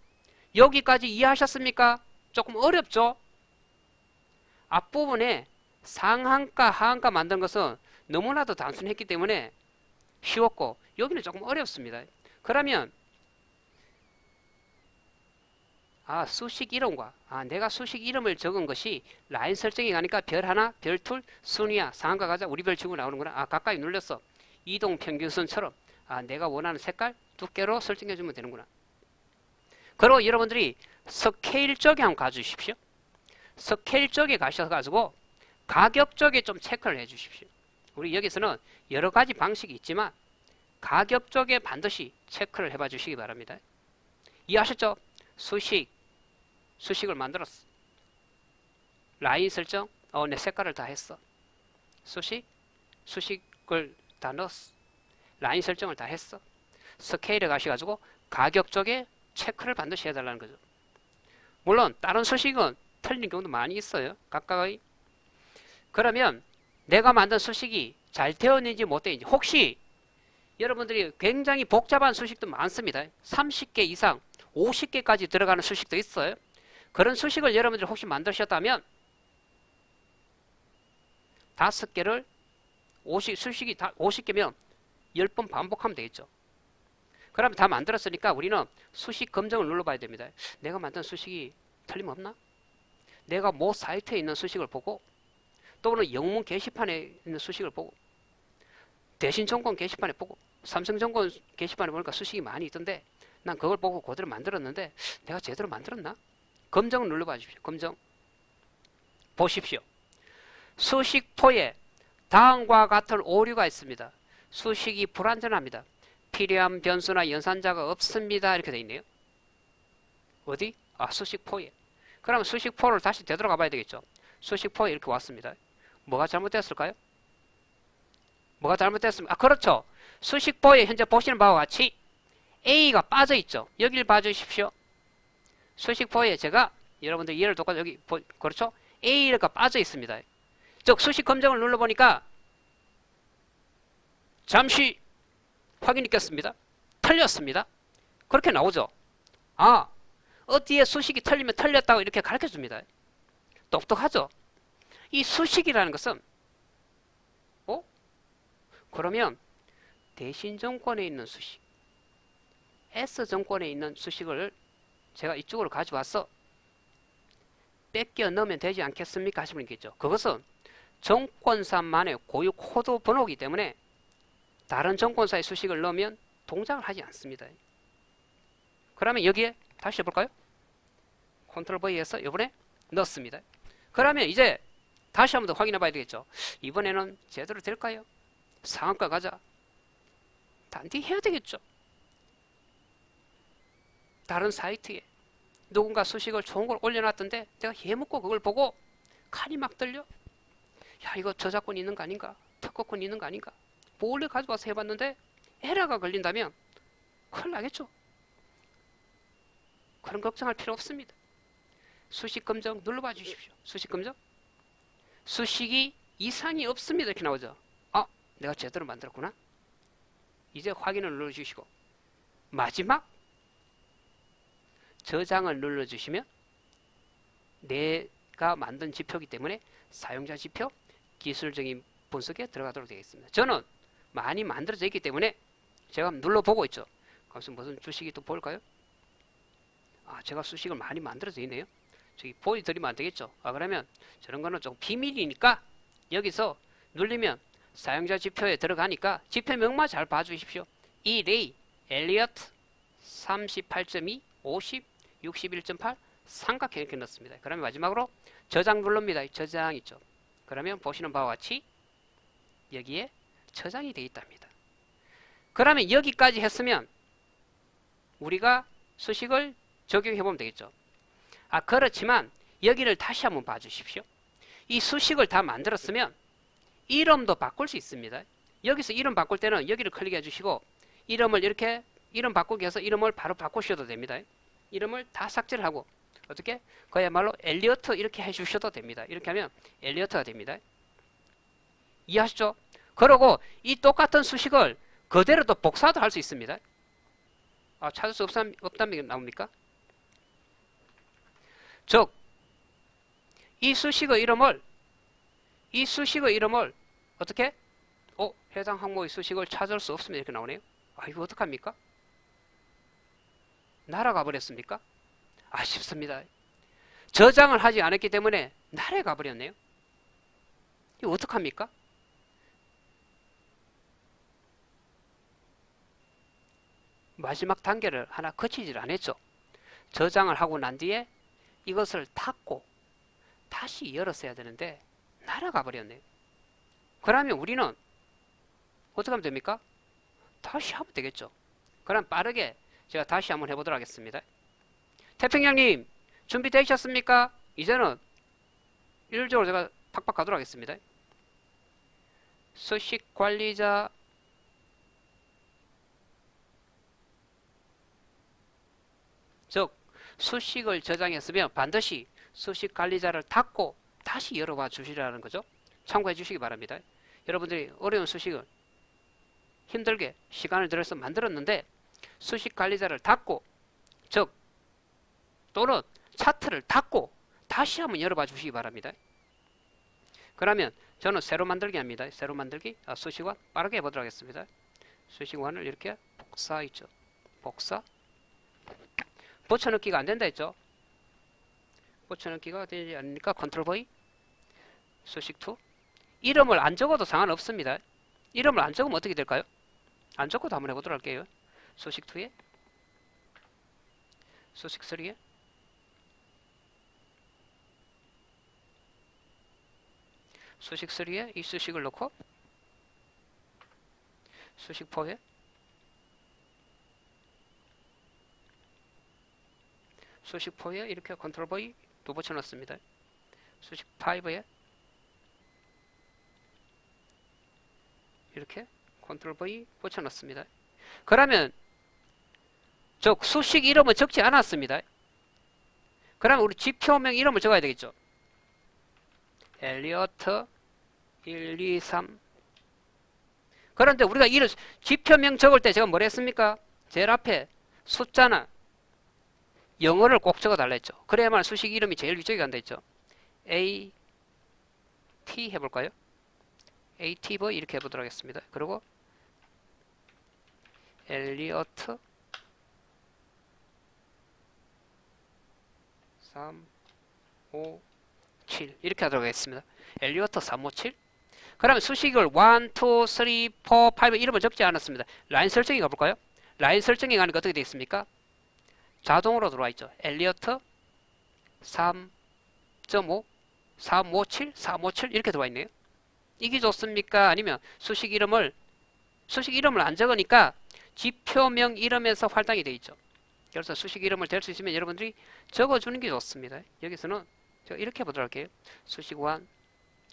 여기까지 이해하셨습니까? 조금 어렵죠? 앞부분에 상한가, 하한가 만든 것은 너무나도 단순했기 때문에 쉬웠고, 여기는 조금 어렵습니다. 그러면 수식 이름과 내가 수식 이름을 적은 것이 라인 설정에 가니까 별 하나, 별 둘, 순위야, 상한가 가자, 우리 별 치고 나오는구나. 가까이 눌렸어. 이동 평균선처럼 내가 원하는 색깔, 두께로 설정해 주면 되는구나. 그리고 여러분들이 스케일 쪽에 한번 가주십시오. 스케일 쪽에 가셔가지고 가격 쪽에 좀 체크를 해 주십시오. 우리 여기서는 여러 가지 방식이 있지만 가격 쪽에 반드시 체크를 해봐 주시기 바랍니다. 이해하셨죠? 수식을 만들었어. 라인 설정, 내 색깔을 다 했어. 수식을 다 넣었어. 라인 설정을 다 했어. 스케일에 가셔가지고 가격 쪽에 체크를 반드시 해달라는 거죠. 물론 다른 수식은 틀린 경우도 많이 있어요. 각각의. 그러면 내가 만든 수식이 잘 되었는지 못 되었는지, 혹시 여러분들이 굉장히 복잡한 수식도 많습니다. 30개 이상 50개까지 들어가는 수식도 있어요. 그런 수식을 여러분들이 혹시 만드셨다면 5개를 수식이 다 50개면 10번 반복하면 되겠죠. 그러면 다 만들었으니까 우리는 수식 검증을 눌러봐야 됩니다. 내가 만든 수식이 틀림없나? 내가 모 사이트에 있는 수식을 보고, 또는 영문 게시판에 있는 수식을 보고, 대신정권 게시판에 보고, 삼성정권 게시판에 보니까 수식이 많이 있던데 난 그걸 보고 그대로 만들었는데 내가 제대로 만들었나? 검증을 눌러봐 주십시오. 검증. 보십시오. 수식포에 다음과 같은 오류가 있습니다. 수식이 불완전합니다. 필요한 변수나 연산자가 없습니다. 이렇게 되어 있네요. 어디? 수식포에. 그러면 수식포를 다시 되돌아가 봐야 되겠죠. 수식포에 이렇게 왔습니다. 뭐가 잘못됐을까요? 뭐가 잘못됐습니까? 그렇죠. 수식포에 현재 보시는 바와 같이 A가 빠져 있죠. 여기를 봐주십시오. 수식포에 제가 여러분들 이해를 돕고 여기 그렇죠? A가 빠져 있습니다. 즉 수식 검증을 눌러보니까 잠시 확인했겠습니다. 틀렸습니다. 그렇게 나오죠. 어디에 수식이 틀리면 틀렸다고 이렇게 가르쳐 줍니다. 똑똑하죠? 이 수식이라는 것은 그러면 대신정권에 있는 수식, S정권에 있는 수식을 제가 이쪽으로 가져와서 뺏겨 넣으면 되지 않겠습니까? 하시면 있겠죠. 그것은 정권사만의 고유 코드 번호이기 때문에 다른 정권사의 수식을 넣으면 동작을 하지 않습니다. 그러면 여기에 다시 해볼까요? 컨트롤 V에서 이번에 넣었습니다. 그러면 이제 다시 한번 더 확인해 봐야 되겠죠. 이번에는 제대로 될까요? 상한가 가자. 단디 해야 되겠죠. 다른 사이트에 누군가 수식을 좋은 걸 올려놨던데 내가 해먹고 그걸 보고 칼이 막 들려. 야, 이거 저작권 있는 거 아닌가? 특허권 있는 거 아닌가? 몰래 가져와서 해봤는데 에러가 걸린다면 큰일 나겠죠. 그런 걱정할 필요 없습니다. 수식 검증 눌러봐 주십시오. 수식 검증. 수식이 이상이 없습니다. 이렇게 나오죠. 내가 제대로 만들었구나. 이제 확인을 눌러주시고 마지막 저장을 눌러주시면 내가 만든 지표이기 때문에 사용자 지표 기술적인 분석에 들어가도록 되어 있습니다. 저는 많이 만들어져 있기 때문에 제가 눌러보고 있죠. 그래서 무슨 주식이 또 보일까요? 제가 수식을 많이 만들어져 있네요. 저기 보여드리면 안 되겠죠. 그러면 저런 거는 좀 비밀이니까 여기서 눌리면 사용자 지표에 들어가니까 지표명만 잘 봐주십시오. E. 레이, 엘리어트 38.2, 50, 61.8, 삼각형 이렇게 넣습니다. 그러면 마지막으로 저장 누릅니다. 저장 있죠. 그러면 보시는 바와 같이 여기에 저장이 되어 있답니다. 그러면 여기까지 했으면 우리가 수식을 적용해 보면 되겠죠. 그렇지만 여기를 다시 한번 봐주십시오. 이 수식을 다 만들었으면 이름도 바꿀 수 있습니다. 여기서 이름 바꿀 때는 여기를 클릭해 주시고 이름을 이렇게 이름 바꾸기 해서 이름을 바로 바꾸셔도 됩니다. 이름을 다 삭제를 하고 어떻게? 그야말로 엘리어트 이렇게 해주셔도 됩니다. 이렇게 하면 엘리어트가 됩니다. 이해하시죠? 그리고 이 똑같은 수식을 그대로 또 복사도 할 수 있습니다. 찾을 수 없다면 나옵니까? 즉, 이 수식의 이름을 어떻게? 해당 항목의 수식을 찾을 수 없으면 이렇게 나오네요. 이거 어떡합니까? 날아가 버렸습니까? 아쉽습니다. 저장을 하지 않았기 때문에 날아가 버렸네요. 이거 어떡합니까? 마지막 단계를 하나 거치질 않았죠. 저장을 하고 난 뒤에 이것을 닫고 다시 열었어야 되는데 날아가 버렸네요. 그러면 우리는 어떻게 하면 됩니까? 다시 하면 되겠죠. 그럼 빠르게 제가 다시 한번 해보도록 하겠습니다. 태평양님 준비되셨습니까? 이제는 일률적으로 제가 팍팍 가도록 하겠습니다. 수식 관리자 즉 수식을 저장했으면 반드시 수식 관리자를 닫고 다시 열어봐 주시라는 거죠. 참고해 주시기 바랍니다. 여러분들이 어려운 수식을 힘들게 시간을 들여서 만들었는데 수식 관리자를 닫고 즉 또는 차트를 닫고 다시 한번 열어봐 주시기 바랍니다. 그러면 저는 새로 만들기 합니다. 새로 만들기 수식원 빠르게 해보도록 하겠습니다. 수식원을 이렇게 복사 있죠. 복사 붙여넣기가 안 된다 했죠. 붙여넣기가 되지 않으니까 컨트롤 V 수식2 이름을 안 적어도 상관없습니다. 이름을 안 적으면 어떻게 될까요? 안 적어도 한번 해보도록 할게요. 수식2에 수식3에 수식3에 이 수식을 넣고 수식4에 수식4에 이렇게 컨트롤 V 또 붙여넣습니다. 수식5에 이렇게 컨트롤 V 붙여넣습니다. 그러면 즉 수식 이름은 적지 않았습니다. 그러면 우리 지표명 이름을 적어야 되겠죠. 엘리어트 1, 2, 3 그런데 우리가 이 지표명 적을 때 제가 뭘 했습니까? 제일 앞에 숫자나 영어를 꼭 적어달라 했죠. 그래야만 수식 이름이 제일 위쪽에 간다 했죠. A, T 해볼까요? ATV 이렇게 해보도록 하겠습니다. 그리고 엘리어트 3, 5, 7 이렇게 하도록 하겠습니다. 엘리어트 3, 5, 7 그러면 수식을 1, 2, 3, 4, 5 이름을 적지 않았습니다. 라인 설정에 가볼까요? 라인 설정에 가니까 어떻게 되어 있습니까? 자동으로 들어와 있죠. 엘리어트 3.5 357 357 이렇게 들어와 있네요. 이게 좋습니까? 아니면 수식 이름을 안 적으니까 지표명 이름에서 활당이 되어 있죠. 그래서 수식 이름을 될 수 있으면 여러분들이 적어주는 게 좋습니다. 여기서는 제가 이렇게 보도록 할게요. 수식 1,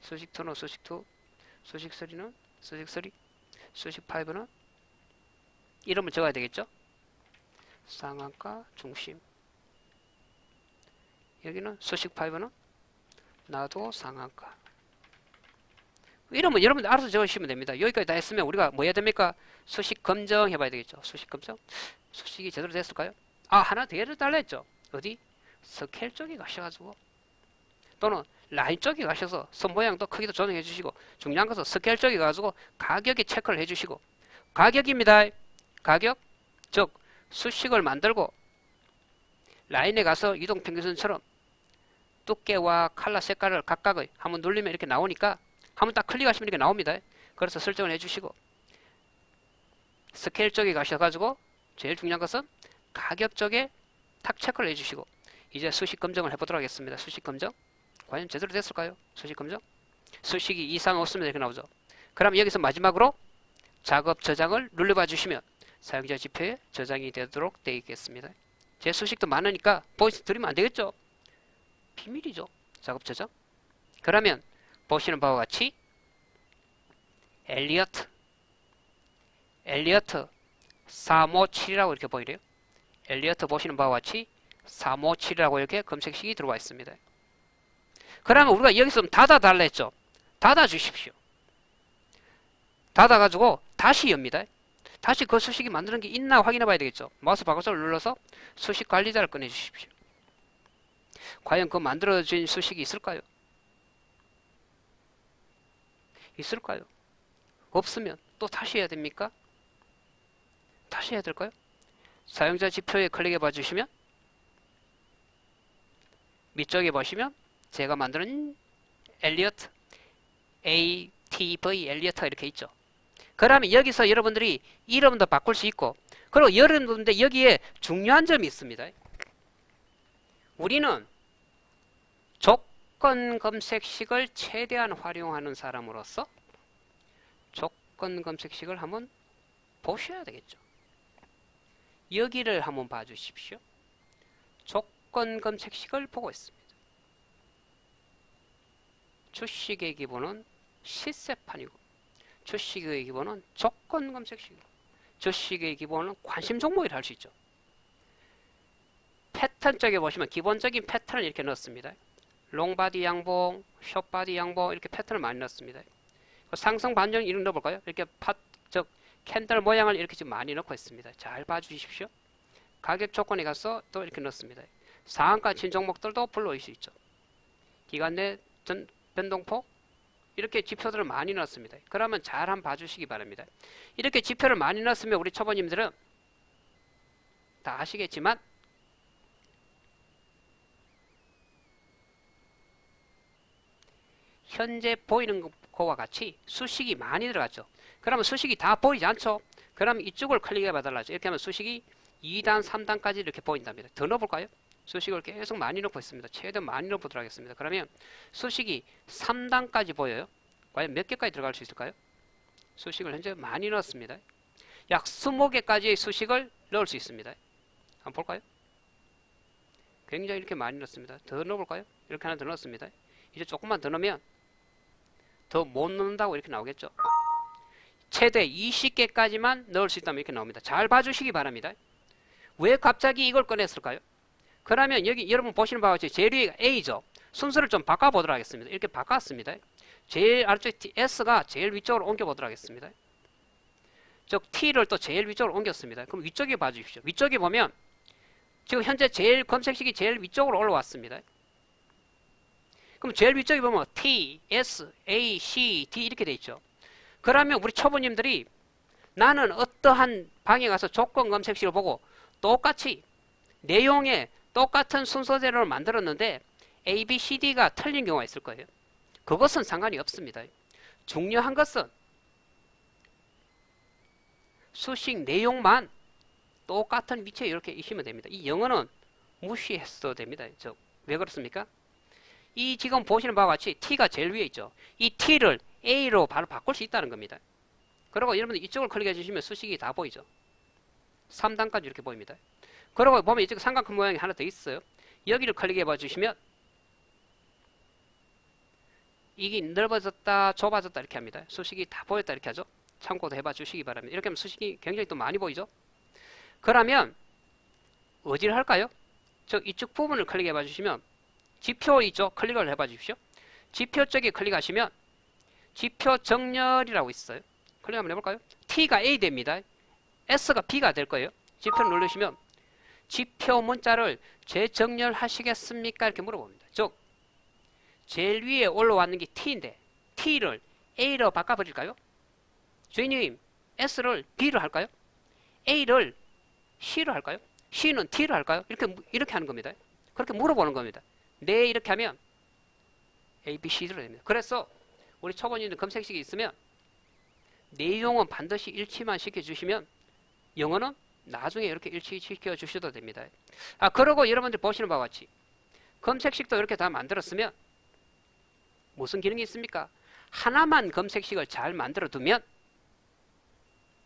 수식 2는 수식 2, 수식 3는 수식 3, 수식 5는 이름을 적어야 되겠죠. 상한가 중심 여기는 수식 5는 나도 상한가 이러면 여러분들 알아서 적으시면 됩니다. 여기까지 다 했으면 우리가 뭐 해야 됩니까? 수식 검정 해봐야 되겠죠. 수식 검정 수식이 제대로 됐을까요? 하나 더 해달라 했죠. 어디? 스케일 쪽에 가셔가지고 또는 라인 쪽에 가셔서 선 모양도 크기도 조정해 주시고 중요한 것은 스케일 쪽에 가지고 가격에 체크를 해 주시고 가격입니다. 가격 즉 수식을 만들고 라인에 가서 이동평균선처럼 두께와 컬러 색깔을 각각의 한번 누르면 이렇게 나오니까 한번 딱 클릭하시면 이렇게 나옵니다. 그래서 설정을 해주시고 스케일 쪽에 가셔가지고 제일 중요한 것은 가격 쪽에 탁 체크를 해주시고 이제 수식 검증을 해보도록 하겠습니다. 수식 검증. 과연 제대로 됐을까요? 수식 검증. 수식이 이상 없으면 이렇게 나오죠. 그럼 여기서 마지막으로 작업 저장을 눌러봐 주시면 사용자 지표에 저장이 되도록 되어 있겠습니다. 제 수식도 많으니까 보여드리면 안 되겠죠? 비밀이죠. 작업 저장. 그러면 보시는 바와 같이 엘리어트 357이라고 이렇게 보이래요. 엘리어트 보시는 바와 같이 357이라고 이렇게 검색식이 들어와 있습니다. 그러면 우리가 여기서 닫아 달라 했죠. 닫아 주십시오. 닫아 가지고 다시 엽니다. 다시 그 수식이 만드는 게 있나 확인해 봐야 되겠죠. 마우스 바꿔서를 눌러서 수식 관리자를 꺼내 주십시오. 과연 그 만들어진 수식이 있을까요? 있을까요? 없으면 또 다시 해야 됩니까? 다시 해야 될까요? 사용자 지표에 클릭해 봐 주시면 밑쪽에 보시면 제가 만드는 엘리어트 ATV 엘리어트가 이렇게 있죠. 그러면 여기서 여러분들이 이름도 바꿀 수 있고, 그리고 여러분들 여기에 중요한 점이 있습니다. 우리는 조건 검색식을 최대한 활용하는 사람으로서 조건 검색식을 한번 보셔야 되겠죠. 여기를 한번 봐주십시오. 조건 검색식을 보고 있습니다. 주식의 기본은 시세판이고, 주식의 기본은 조건 검색식이고, 주식의 기본은 관심 종목이라 할 수 있죠. 패턴 쪽에 보시면 기본적인 패턴을 이렇게 넣었습니다. 롱바디 양봉, 숏바디 양봉 이렇게 패턴을 많이 넣었습니다. 상승 반전 이런 거 넣어볼까요? 이렇게 캔들 모양을 이렇게 지금 많이 넣고 있습니다. 잘 봐주십시오. 가격 조건에 가서 또 이렇게 넣습니다. 상한가 친 종목들도 불러올 수 있죠. 기간 내 변동폭 이렇게 지표들을 많이 넣습니다. 그러면 잘 한번 봐주시기 바랍니다. 이렇게 지표를 많이 넣었으면 우리 초보님들은 다 아시겠지만 현재 보이는 것과 같이 수식이 많이 들어갔죠. 그러면 수식이 다 보이지 않죠? 그러면 이쪽을 클릭해 봐달라죠. 이렇게 하면 수식이 2단, 3단까지 이렇게 보인답니다. 더 넣어볼까요? 수식을 계속 많이 넣고 있습니다. 최대한 많이 넣어보도록 하겠습니다. 그러면 수식이 3단까지 보여요. 과연 몇 개까지 들어갈 수 있을까요? 수식을 현재 많이 넣었습니다. 약 20개까지의 수식을 넣을 수 있습니다. 한번 볼까요? 굉장히 이렇게 많이 넣었습니다. 더 넣어볼까요? 이렇게 하나 더 넣었습니다. 이제 조금만 더 넣으면 더 못 넣는다고 이렇게 나오겠죠. 최대 20개까지만 넣을 수 있다면 이렇게 나옵니다. 잘 봐주시기 바랍니다. 왜 갑자기 이걸 꺼냈을까요? 그러면 여기 여러분 보시는 바와 같이 제일 위가 A죠. 순서를 좀 바꿔보도록 하겠습니다. 이렇게 바꿨습니다. 제일 아래쪽 S가 제일 위쪽으로 옮겨보도록 하겠습니다. 즉 T를 또 제일 위쪽으로 옮겼습니다. 그럼 위쪽에 봐주십시오. 위쪽에 보면 지금 현재 제일 검색식이 제일 위쪽으로 올라왔습니다. 그럼 제일 위쪽에 보면 T, S, A, C, D 이렇게 돼 있죠. 그러면 우리 초보님들이 나는 어떠한 방에 가서 조건 검색식을 보고 똑같이 내용에 똑같은 순서대로 만들었는데 A, B, C, D가 틀린 경우가 있을 거예요. 그것은 상관이 없습니다. 중요한 것은 수식 내용만 똑같은 위치에 이렇게 있으면 됩니다. 이 영어는 무시했어도 됩니다. 왜 그렇습니까? 이 지금 보시는 바와 같이 T가 제일 위에 있죠. 이 T를 A로 바로 바꿀 수 있다는 겁니다. 그리고 여러분들 이쪽을 클릭해 주시면 수식이 다 보이죠. 3단까지 이렇게 보입니다. 그리고 보면 이쪽 삼각형 모양이 하나 더 있어요. 여기를 클릭해 봐 주시면 이게 넓어졌다 좁아졌다 이렇게 합니다. 수식이 다 보였다 이렇게 하죠. 참고도 해봐 주시기 바랍니다. 이렇게 하면 수식이 굉장히 또 많이 보이죠. 그러면 어디를 할까요? 이쪽 부분을 클릭해 봐 주시면 지표 있죠. 클릭을 해봐 주십시오. 지표 쪽에 클릭하시면 지표 정렬이라고 있어요. 클릭 한번 해볼까요? T가 A 됩니다. S가 B가 될 거예요. 지표를 누르시면 지표 문자를 재정렬하시겠습니까? 이렇게 물어봅니다. 즉 제일 위에 올라왔는 게 T인데 T를 A로 바꿔버릴까요? 주인님 S를 B로 할까요? A를 C로 할까요? C는 T로 할까요? 이렇게 하는 겁니다. 그렇게 물어보는 겁니다. 네 이렇게 하면 A, B, C로 됩니다. 그래서 우리 초보님들 검색식이 있으면 내용은 반드시 일치만 시켜주시면 영어는 나중에 이렇게 일치시켜 주셔도 됩니다. 그리고 여러분들 보시는 바와 같이 검색식도 이렇게 다 만들었으면 무슨 기능이 있습니까? 하나만 검색식을 잘 만들어 두면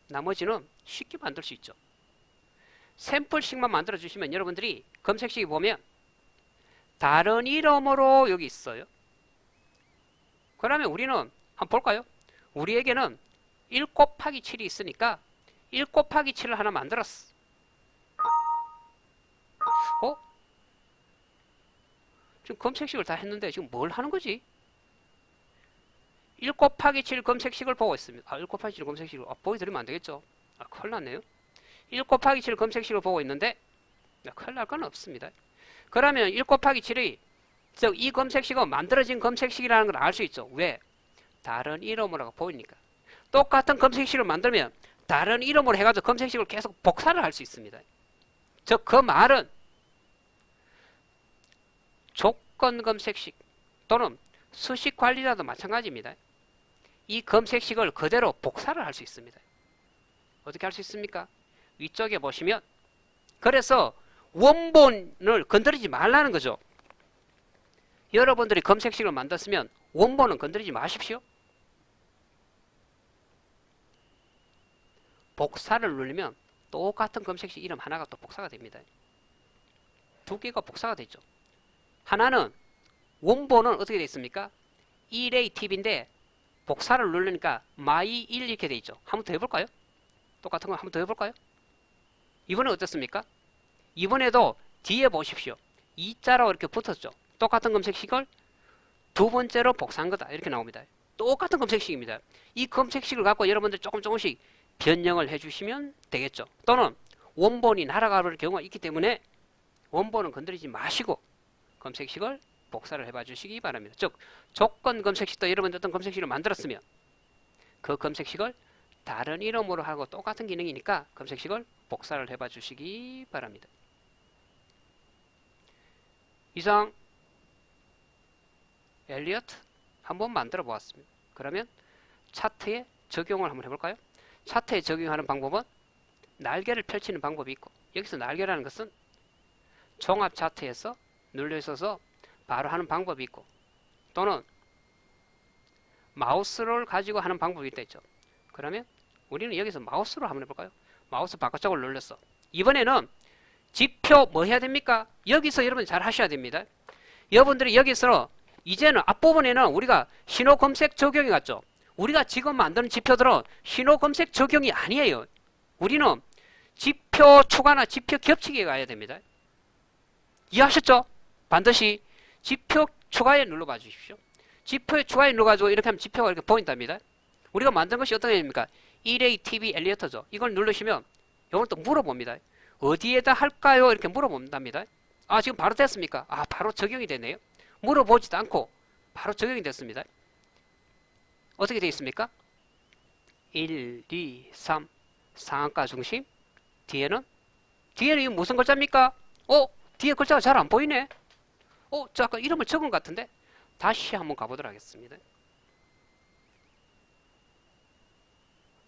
나머지는 쉽게 만들 수 있죠. 샘플식만 만들어 주시면 여러분들이 검색식에 보면 다른 이름으로 여기 있어요. 그러면 우리는 한번 볼까요? 우리에게는 1 곱하기 7이 있으니까 1 곱하기 7을 하나 만들었어. 지금 검색식을 다 했는데 지금 뭘 하는 거지? 1 곱하기 7 검색식을 보고 있습니다. 1 곱하기 7 검색식을 보여드리면 안 되겠죠? 큰일 났네요. 1 곱하기 7 검색식을 보고 있는데 큰일 날 건 없습니다. 그러면 1 곱하기 7이 즉 이 검색식은 만들어진 검색식이라는 걸 알 수 있죠. 왜? 다른 이름으로 보이니까. 똑같은 검색식을 만들면 다른 이름으로 해가지고 검색식을 계속 복사를 할 수 있습니다. 즉 그 말은 조건 검색식 또는 수식 관리자도 마찬가지입니다. 이 검색식을 그대로 복사를 할 수 있습니다. 어떻게 할 수 있습니까? 위쪽에 보시면 그래서 원본을 건드리지 말라는 거죠. 여러분들이 검색식을 만들었으면 원본은 건드리지 마십시오. 복사를 누르면 똑같은 검색식 이름 하나가 또 복사가 됩니다. 두 개가 복사가 되죠. 하나는 원본은 어떻게 되어 있습니까? 1A 팁인데 복사를 누르니까 my 1 이렇게 되어 있죠. 한번 더 해볼까요? 똑같은 거 한번 더 해볼까요? 이번에 어떻습니까? 이번에도 뒤에 보십시오. 2자로 이렇게 붙었죠. 똑같은 검색식을 두 번째로 복사한 거다. 이렇게 나옵니다. 똑같은 검색식입니다. 이 검색식을 갖고 여러분들 조금씩 변형을 해주시면 되겠죠. 또는 원본이 날아가 버릴 경우가 있기 때문에 원본은 건드리지 마시고 검색식을 복사를 해봐 주시기 바랍니다. 즉 조건 검색식도 여러분들 어떤 검색식을 만들었으면 그 검색식을 다른 이름으로 하고 똑같은 기능이니까 검색식을 복사를 해봐 주시기 바랍니다. 이상 엘리어트 한번 만들어 보았습니다. 그러면 차트에 적용을 한번 해볼까요? 차트에 적용하는 방법은 날개를 펼치는 방법이 있고, 여기서 날개라는 것은 종합 차트에서 눌려 있어서 바로 하는 방법이 있고, 또는 마우스를 가지고 하는 방법이 있다 했죠. 그러면 우리는 여기서 마우스로 한번 해볼까요? 마우스 바깥쪽을 눌렀어. 이번에는 지표 뭐 해야 됩니까? 여기서 여러분 잘 하셔야 됩니다. 여러분들이 여기서 이제는 앞부분에는 우리가 신호 검색 적용이 같죠. 우리가 지금 만드는 지표들은 신호 검색 적용이 아니에요. 우리는 지표 추가나 지표 겹치기에 가야 됩니다. 이해하셨죠? 반드시 지표 추가에 눌러봐 주십시오. 지표에 추가에 눌러가지고 이렇게 하면 지표가 이렇게 보인답니다. 우리가 만든 것이 어떤 애입니까? 1A TV 엘리어터죠. 이걸 누르시면 이걸 또 물어봅니다. 어디에다 할까요? 이렇게 물어본답니다. 지금 바로 됐습니까? 바로 적용이 되네요. 물어보지도 않고 바로 적용이 됐습니다. 어떻게 되어 있습니까? 1, 2, 3 상한가 중심. 뒤에는 이게 무슨 글자입니까? 뒤에 글자가 잘 안 보이네. 저 아까 이름을 적은 것 같은데 다시 한번 가보도록 하겠습니다.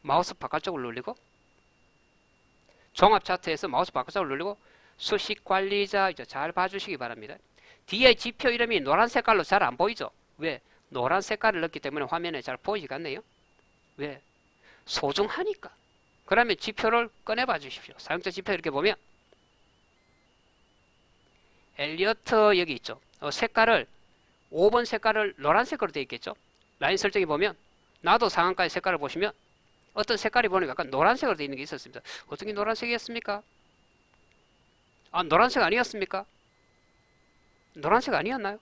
마우스 바깥쪽을 눌리고 종합 차트에서 마우스 바깥쪽을 눌리고 수식 관리자 이제 잘 봐주시기 바랍니다. 뒤에 지표 이름이 노란 색깔로 잘 안 보이죠? 왜? 노란 색깔을 넣기 때문에 화면에 잘 보이지가 않네요. 왜? 소중하니까. 그러면 지표를 꺼내봐 주십시오. 사용자 지표 이렇게 보면 엘리어트 여기 있죠. 색깔을 5번 색깔을 노란색으로 되어 있겠죠. 라인 설정에 보면 나도 상한가의 색깔을 보시면 어떤 색깔이 보니까 약간 노란색으로 되어 있는 게 있었습니다. 어떤 게 노란색이었습니까? 노란색 아니었습니까? 노란색 아니었나요?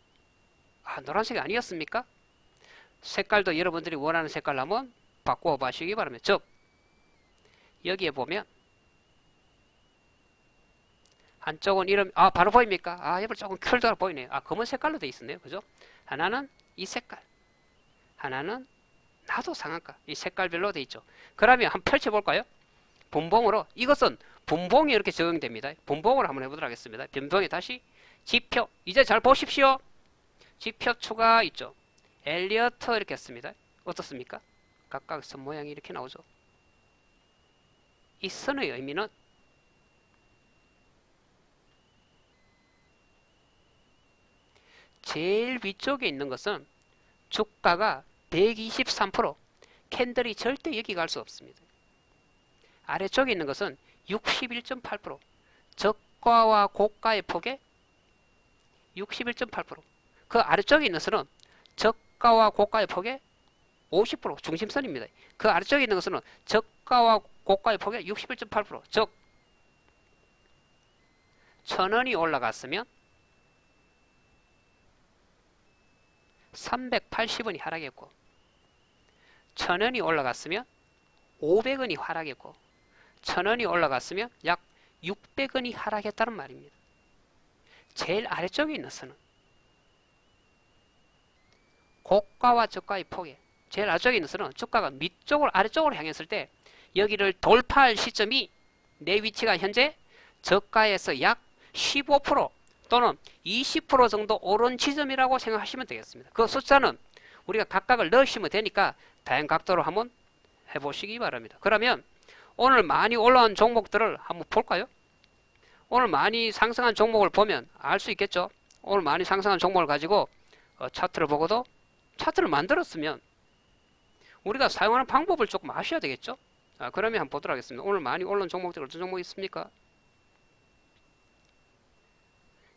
노란색이 아니었습니까? 색깔도 여러분들이 원하는 색깔로 한번 바꾸어 보시기 바랍니다. 즉 여기에 보면 한쪽은 이름 바로 보입니까? 옆을 조금 컬더가 보이네요. 검은 색깔로 되어 있었네요. 그죠? 하나는 이 색깔, 하나는 나도 상한가. 이 색깔별로 되어 있죠. 그러면 한번 펼쳐볼까요? 분봉으로. 이것은 분봉이 이렇게 적용됩니다. 분봉으로 한번 해보도록 하겠습니다. 분봉에 다시 지표. 이제 잘 보십시오. 지표 추가 있죠. 엘리어트 이렇게 했습니다. 어떻습니까? 각각 선 모양이 이렇게 나오죠. 이 선의 의미는 제일 위쪽에 있는 것은 주가가 123%, 캔들이 절대 여기 갈 수 없습니다. 아래쪽에 있는 것은 61.8%, 저가와 고가의 폭에 61.8%, 그 아래쪽에 있는 것은 저가와 고가의 폭에 50% 중심선입니다. 그 아래쪽에 있는 것은 저가와 고가의 폭에 61.8%, 즉 1000원이 올라갔으면 380원이 하락했고 1000원이 올라갔으면 500원이 하락했고 1000원이 올라갔으면 약 600원이 하락했다는 말입니다. 제일 아래쪽에 있는 선은 고가와 저가의 폭에 제일 아래쪽에 있는 선은 주가가 밑쪽으로 아래쪽으로 향했을 때 여기를 돌파할 시점이 내 위치가 현재 저가에서 약 15% 또는 20% 정도 오른 지점이라고 생각하시면 되겠습니다. 그 숫자는 우리가 각각을 넣으시면 되니까 다양한 각도로 한번 해보시기 바랍니다. 그러면 오늘 많이 올라온 종목들을 한번 볼까요? 오늘 많이 상승한 종목을 보면 알 수 있겠죠. 오늘 많이 상승한 종목을 가지고 차트를 보고도 차트를 만들었으면 우리가 사용하는 방법을 조금 아셔야 되겠죠. 그러면 한번 보도록 하겠습니다. 오늘 많이 올라온 종목들 어떤 종목이 있습니까?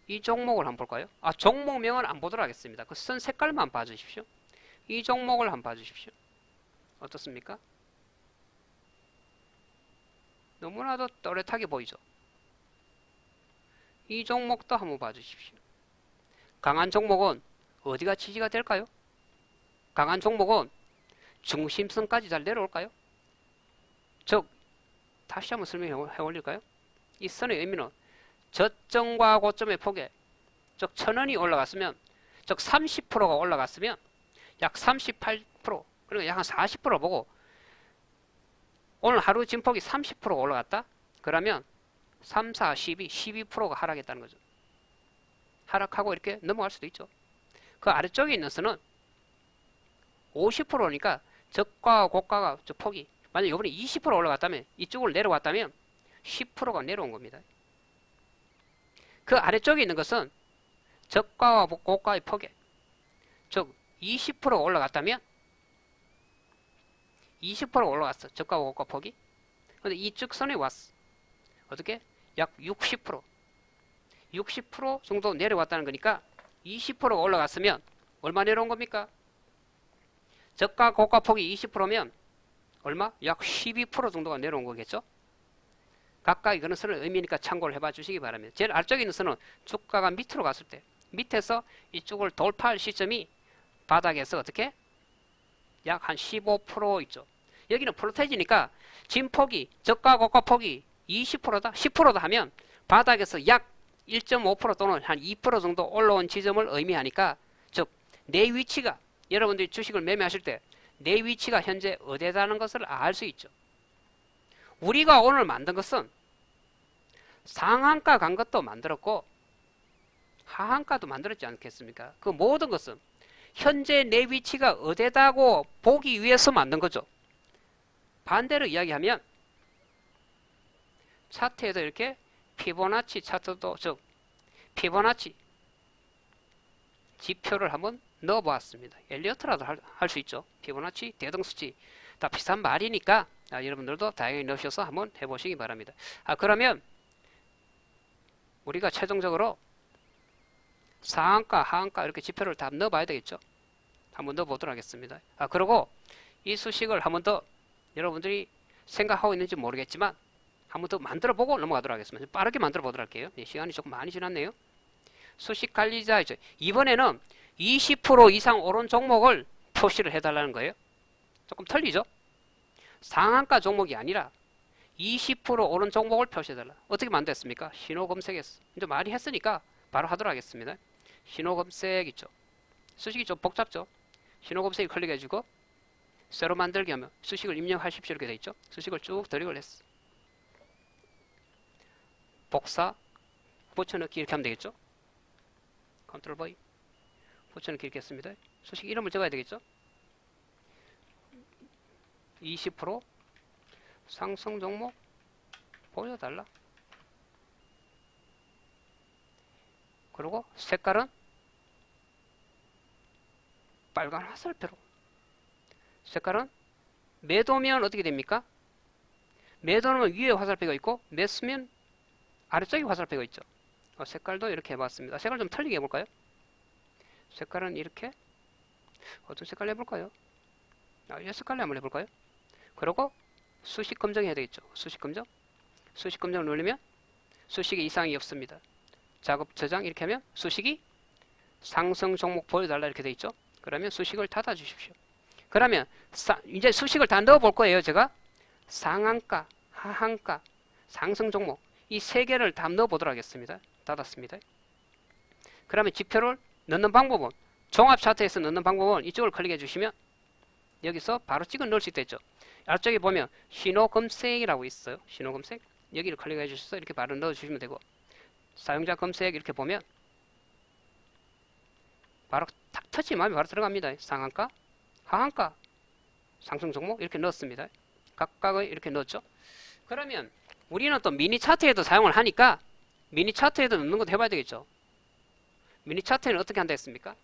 이 종목을 한번 볼까요? 종목명은 안 보도록 하겠습니다. 그 선 색깔만 봐주십시오. 이 종목을 한번 봐주십시오. 어떻습니까? 너무나도 또렷하게 보이죠? 이 종목도 한번 봐주십시오. 강한 종목은 어디가 지지가 될까요? 강한 종목은 중심선까지 잘 내려올까요? 즉 다시 한번 설명해 올릴까요? 이 선의 의미는 저점과 고점의 폭에 즉 1000원이 올라갔으면 즉 30%가 올라갔으면 약 38% 그러니까 약 한 40% 보고 오늘 하루 진폭이 30%가 올라갔다? 그러면 3, 4, 12, 12%가 하락했다는 거죠. 하락하고 이렇게 넘어갈 수도 있죠. 그 아래쪽에 있는 선은 50%니까 저가와 고가가 저 폭이 만약 이번에 20% 올라갔다면 이쪽으로 내려왔다면 10%가 내려온 겁니다. 그 아래쪽에 있는 것은 저가와 고가의 폭에 즉 20%가 올라갔다면 20%가 올라갔어. 저가와 고가 폭이. 근데 이쪽 선에 왔어. 어떻게? 약 60% 정도 내려왔다는 거니까 20%가 올라갔으면 얼마 내려온 겁니까? 저가 고가 폭이 20%면 얼마? 약 12% 정도가 내려온 거겠죠? 각각 이거는 선의 의미니까 참고를 해봐 주시기 바랍니다. 제일 아래쪽에 있는 선은 주가가 밑으로 갔을 때 밑에서 이쪽을 돌파할 시점이 바닥에서 어떻게? 약 한 15% 있죠. 여기는 플로테지니까 진폭이 저가 고가 폭이 20%다 10%다 하면 바닥에서 약 1.5% 또는 한 2% 정도 올라온 지점을 의미하니까 즉 내 위치가 여러분들이 주식을 매매하실 때 내 위치가 현재 어디다는 것을 알 수 있죠. 우리가 오늘 만든 것은 상한가 간 것도 만들었고 하한가도 만들었지 않겠습니까? 그 모든 것은 현재 내 위치가 어디다고 보기 위해서 만든 거죠. 반대로 이야기하면 차트에도 이렇게 피보나치 차트도 즉 피보나치 지표를 한번 넣어보았습니다. 엘리어트라도 할 수 있죠. 피보나치, 대등수치 다 비슷한 말이니까 여러분들도 다양하게 넣으셔서 한번 해보시기 바랍니다. 그러면 우리가 최종적으로 상한가, 하한가 이렇게 지표를 다 넣어봐야 되겠죠. 한번 넣어보도록 하겠습니다. 그리고 이 수식을 한번 더 여러분들이 생각하고 있는지 모르겠지만 한번 더 만들어보고 넘어가도록 하겠습니다. 빠르게 만들어보도록 할게요. 시간이 조금 많이 지났네요. 수식 관리자 이번에는 20% 이상 오른 종목을 표시를 해달라는 거예요. 조금 틀리죠? 상한가 종목이 아니라 20% 오른 종목을 표시해달라. 어떻게 만들었습니까? 신호 검색했어. 이제 많이 했으니까 바로 하도록 하겠습니다. 신호 검색 있죠. 수식이 좀 복잡죠? 신호 검색을 클릭해주고 새로 만들기 하면 수식을 입력하십시오 이렇게 돼 있죠. 수식을 쭉 드래그를 했어. 복사 붙여넣기 이렇게 하면 되겠죠. 컨트롤 V 붙여넣기 이렇게 했습니다. 수식 이름을 적어야 되겠죠. 20% 상승 종목 보여달라. 그리고 색깔은 빨간 화살표로. 색깔은 매도면 어떻게 됩니까? 매도는 위에 화살표가 있고 매수면 아래쪽에 화살표가 있죠. 색깔도 이렇게 해봤습니다. 색깔 좀 틀리게 해볼까요? 색깔은 이렇게 어떤 색깔 해볼까요? 이 색깔로 한번 해볼까요? 그리고 수식 검증해야 되겠죠. 수식 검증. 수식 검증을 누르면 수식에 이상이 없습니다. 작업 저장 이렇게 하면 수식이 상승 종목 보여달라 이렇게 돼 있죠. 그러면 수식을 닫아 주십시오. 그러면 이제 수식을 다 넣어 볼 거예요. 제가 상한가, 하한가, 상승 종목 이 세 개를 다 넣어 보도록 하겠습니다. 닫았습니다. 그러면 지표를 넣는 방법은 종합 차트에서 넣는 방법은 이쪽을 클릭해 주시면 여기서 바로 찍어 넣을 수 있겠죠. 앞쪽에 보면 신호 검색이라고 있어요. 신호 검색 여기를 클릭해 주셔서 이렇게 바로 넣어 주시면 되고 사용자 검색 이렇게 보면 바로 탁 터치만 바로 들어갑니다. 상한가, 하한가, 상승 종목 이렇게 넣었습니다. 각각을 이렇게 넣었죠. 그러면 우리는 또 미니 차트에도 사용을 하니까 미니 차트에도 넣는 것도 해봐야 되겠죠. 미니 차트에는 어떻게 한다 했습니까?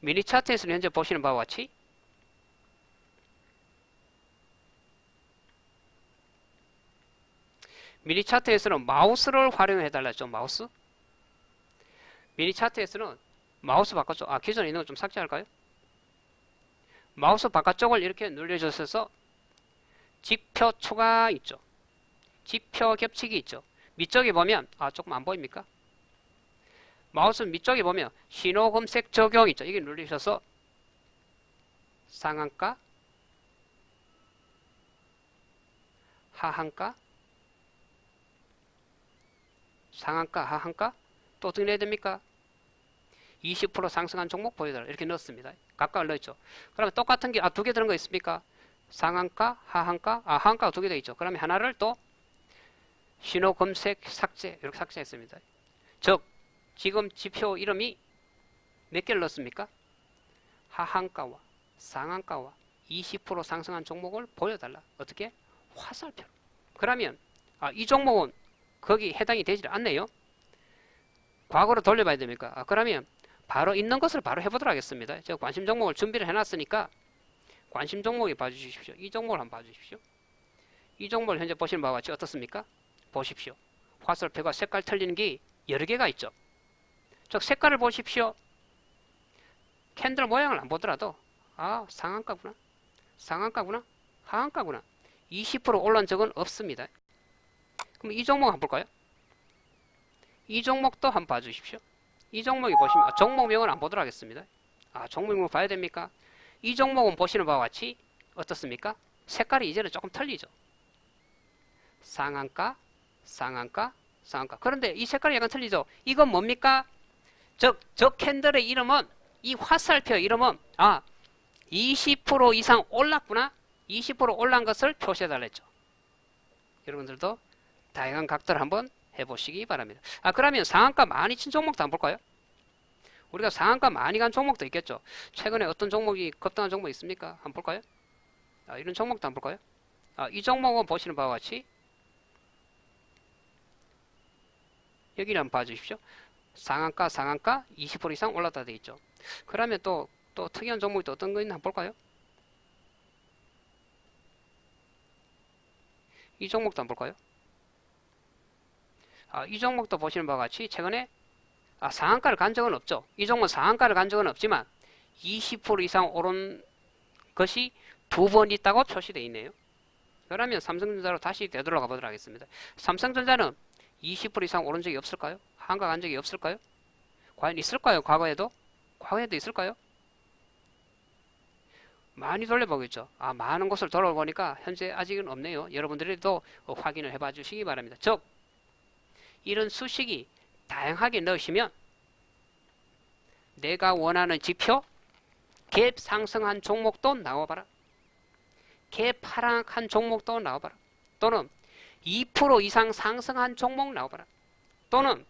미니 차트에서는 현재 보시는 바와 같이 미니 차트에서는 마우스를 활용해 달라죠. 마우스. 미니 차트에서는 마우스 바깥쪽, 기존에 있는 거 좀 삭제할까요? 마우스 바깥쪽을 이렇게 눌러주셔서 지표 추가 있죠. 지표 겹치기 있죠. 밑쪽에 보면 조금 안 보입니까? 마우스 밑쪽에 보면 신호 검색 적용 있죠. 이게 누르셔서 상한가, 하한가, 상한가, 하한가 또 어떻게 내야 됩니까? 20% 상승한 종목 보여달라 이렇게 넣었습니다. 각각 넣었죠. 그러면 똑같은 게 두 개 들은 거 있습니까? 상한가, 하한가, 하한가가 두 개 되어 있죠. 그러면 하나를 또 신호 검색 삭제 이렇게 삭제했습니다. 즉 지금 지표 이름이 몇 개를 넣었습니까? 하한가와 상한가와 20% 상승한 종목을 보여달라. 어떻게? 화살표로. 그러면 이 종목은 거기 해당이 되지 않네요. 과거로 돌려봐야 됩니까? 그러면 바로 있는 것을 바로 해보도록 하겠습니다. 제가 관심 종목을 준비를 해놨으니까 관심 종목에 봐주십시오. 이 종목을 한번 봐주십시오. 이 종목을 현재 보시는 바와 같이 어떻습니까? 보십시오. 화살표가 색깔 틀리는 게 여러 개가 있죠. 즉 색깔을 보십시오. 캔들 모양을 안 보더라도 상한가구나, 상한가구나, 하한가구나 20% 올라온 적은 없습니다. 그럼 이 종목 한번 볼까요? 이 종목도 한번 봐주십시오. 이 종목이 보시면 종목명은 안 보도록 하겠습니다. 종목명 봐야 됩니까? 이 종목은 보시는 바와 같이 어떻습니까? 색깔이 이제는 조금 틀리죠. 상한가, 상한가, 상한가. 그런데 이 색깔이 약간 틀리죠. 이건 뭡니까? 즉, 저 캔들의 이름은 이 화살표 이름은 20% 이상 올랐구나. 20% 올란 것을 표시해달라 했죠. 여러분들도 다양한 각도를 한번 해보시기 바랍니다. 그러면 상한가 많이 친 종목도 한번 볼까요? 우리가 상한가 많이 간 종목도 있겠죠. 최근에 어떤 종목이 급등한 종목 있습니까? 한번 볼까요? 이런 종목도 한번 볼까요? 이 종목은 보시는 바와 같이 여기를 한번 봐주십시오. 상한가, 상한가 20% 이상 올랐다 되어 있죠. 그러면 또 특이한 종목이 또 어떤 거 있나 한번 볼까요? 이 종목도 한번 볼까요? 이 종목도 보시는 바와 같이 최근에 상한가를 간 적은 없죠. 이 종목은 상한가를 간 적은 없지만 20% 이상 오른 것이 두 번 있다고 표시되어 있네요. 그러면 삼성전자로 다시 되돌아가 보도록 하겠습니다. 삼성전자는 20% 이상 오른 적이 없을까요? 한가 간 적이 없을까요? 과연 있을까요? 과거에도? 과거에도 있을까요? 많이 돌려보겠죠. 많은 곳을 돌아보니까 현재 아직은 없네요. 여러분들도 확인을 해봐 주시기 바랍니다. 즉 이런 수식이 다양하게 넣으시면 내가 원하는 지표 갭 상승한 종목도 나와봐라. 갭 하락한 종목도 나와봐라. 또는 2% 이상 상승한 종목 나와봐라. 또는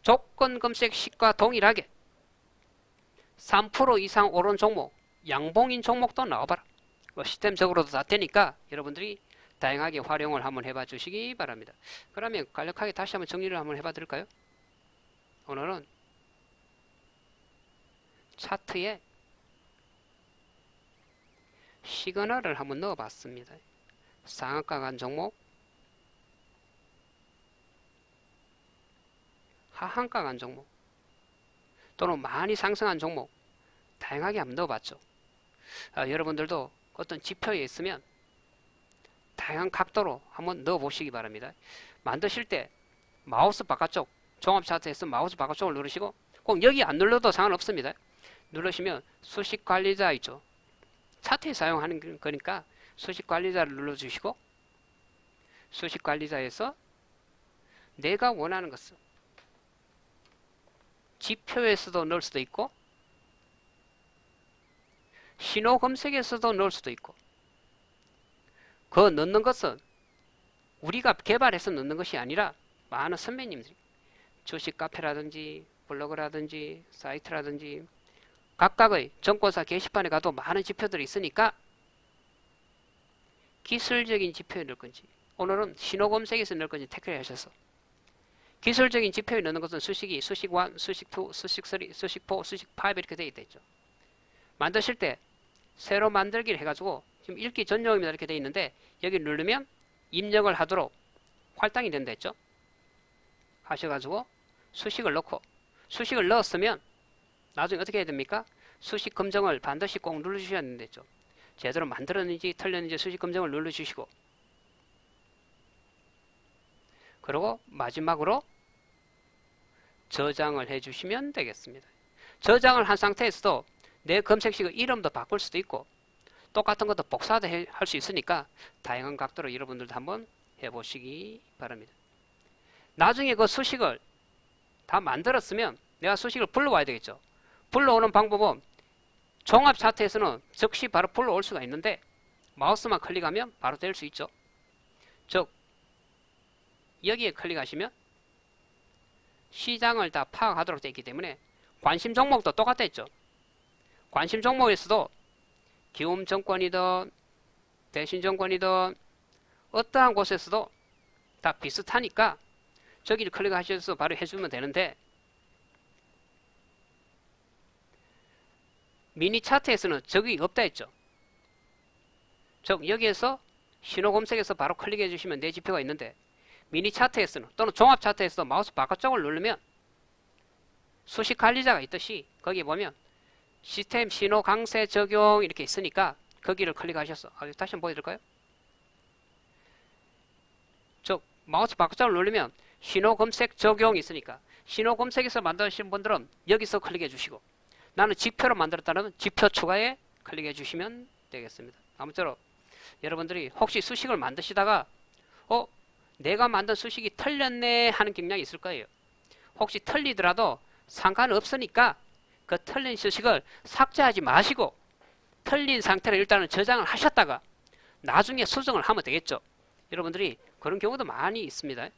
조건 검색 시과 동일하게 3% 이상 오른 종목, 양봉인 종목도 나와봐라. 시스템적으로도 다 되니까 여러분들이 다양하게 활용을 한번 해봐 주시기 바랍니다. 그러면 간략하게 다시 한번 정리를 한번 해봐 드릴까요? 오늘은 차트에 시그널을 한번 넣어봤습니다. 상한가 간 종목, 하한가 간 종목, 또는 많이 상승한 종목 다양하게 한번 넣어봤죠. 여러분들도 어떤 지표에 있으면 다양한 각도로 한번 넣어보시기 바랍니다. 만드실 때 마우스 바깥쪽, 종합 차트에서 마우스 바깥쪽을 누르시고, 꼭 여기 안 눌러도 상관없습니다. 누르시면 수식 관리자 있죠. 차트에 사용하는 거니까 수식 관리자를 눌러주시고, 수식 관리자에서 내가 원하는 것을 지표에서도 넣을 수도 있고, 신호 검색에서도 넣을 수도 있고, 그 넣는 것은 우리가 개발해서 넣는 것이 아니라 많은 선배님들이 주식 카페라든지 블로그라든지 사이트라든지 각각의 정권사 게시판에 가도 많은 지표들이 있으니까 기술적인 지표에 넣을 건지, 오늘은 신호 검색에서 넣을 건지 태클을 하셔서, 기술적인 지표에 넣는 것은 수식이 수식 1, 수식 2, 수식 3, 수식 4, 수식 5 이렇게 되어 있죠. 만드실 때 새로 만들기를 해가지고, 지금 읽기 전용입니다 이렇게 되어 있는데, 여기 누르면 입력을 하도록 할당이 된다 했죠. 하셔가지고 수식을 넣고, 수식을 넣었으면 나중에 어떻게 해야 됩니까? 수식 검증을 반드시 꼭 눌러주셔야 된댔죠. 제대로 만들었는지 틀렸는지 수식 검증을 눌러주시고, 그리고 마지막으로 저장을 해주시면 되겠습니다. 저장을 한 상태에서도 내 검색식의 이름도 바꿀 수도 있고, 똑같은 것도 복사도 할 수 있으니까 다양한 각도로 여러분들도 한번 해보시기 바랍니다. 나중에 그 수식을 다 만들었으면 내가 수식을 불러와야 되겠죠. 불러오는 방법은 종합 차트에서는 즉시 바로 불러올 수가 있는데, 마우스만 클릭하면 바로 될 수 있죠. 즉 여기에 클릭하시면 시장을 다 파악하도록 되어 있기 때문에 관심 종목도 똑같았죠. 관심 종목에서도 기움증권이든 대신증권이든 어떠한 곳에서도 다 비슷하니까 저기를 클릭하셔서 바로 해주면 되는데, 미니 차트에서는 저기 없다 했죠. 즉 여기에서 신호 검색에서 바로 클릭해 주시면 내 지표가 있는데, 미니 차트에서는 또는 종합 차트에서 마우스 바깥쪽을 누르면 수식 관리자가 있듯이 거기에 보면 시스템 신호 강세 적용 이렇게 있으니까 거기를 클릭하셔서, 다시 한번 보여드릴까요? 즉 마우스 바깥쪽을 누르면 신호 검색 적용이 있으니까 신호 검색에서 만드신 분들은 여기서 클릭해 주시고, 나는 지표로 만들었다는 지표 추가에 클릭해 주시면 되겠습니다. 아무쪼록 여러분들이 혹시 수식을 만드시다가 내가 만든 수식이 틀렸네 하는 경향이 있을 거예요. 혹시 틀리더라도 상관없으니까 그 틀린 수식을 삭제하지 마시고 틀린 상태로 일단은 저장을 하셨다가 나중에 수정을 하면 되겠죠. 여러분들이 그런 경우도 많이 있습니다.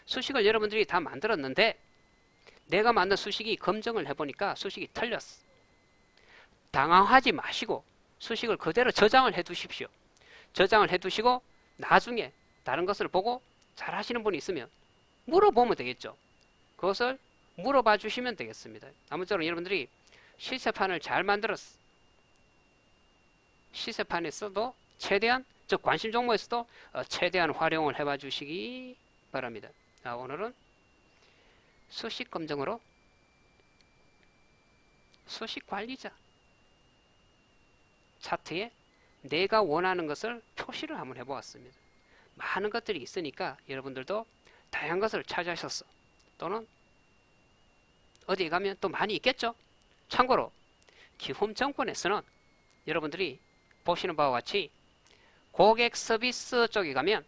수식을 여러분들이 다 만들었는데 내가 만든 수식이 검증을 해보니까 수식이 틀렸어. 당황하지 마시고 수식을 그대로 저장을 해 두십시오. 저장을 해 두시고 나중에 다른 것을 보고 잘 하시는 분이 있으면 물어보면 되겠죠. 그것을 물어봐 주시면 되겠습니다. 아무쪼록 여러분들이 시세판을 잘 만들었어. 시세판에서도 최대한, 즉 관심 종목에서도 최대한 활용을 해봐 주시기 바랍니다. 오늘은 수식 검증으로 수식 관리자 차트에 내가 원하는 것을 표시를 한번 해보았습니다. 많은 것들이 있으니까 여러분들도 다양한 것을 찾으셨어. 또는 어디에 가면 또 많이 있겠죠. 참고로 기움증권에서는 여러분들이 보시는 바와 같이 고객 서비스 쪽에 가면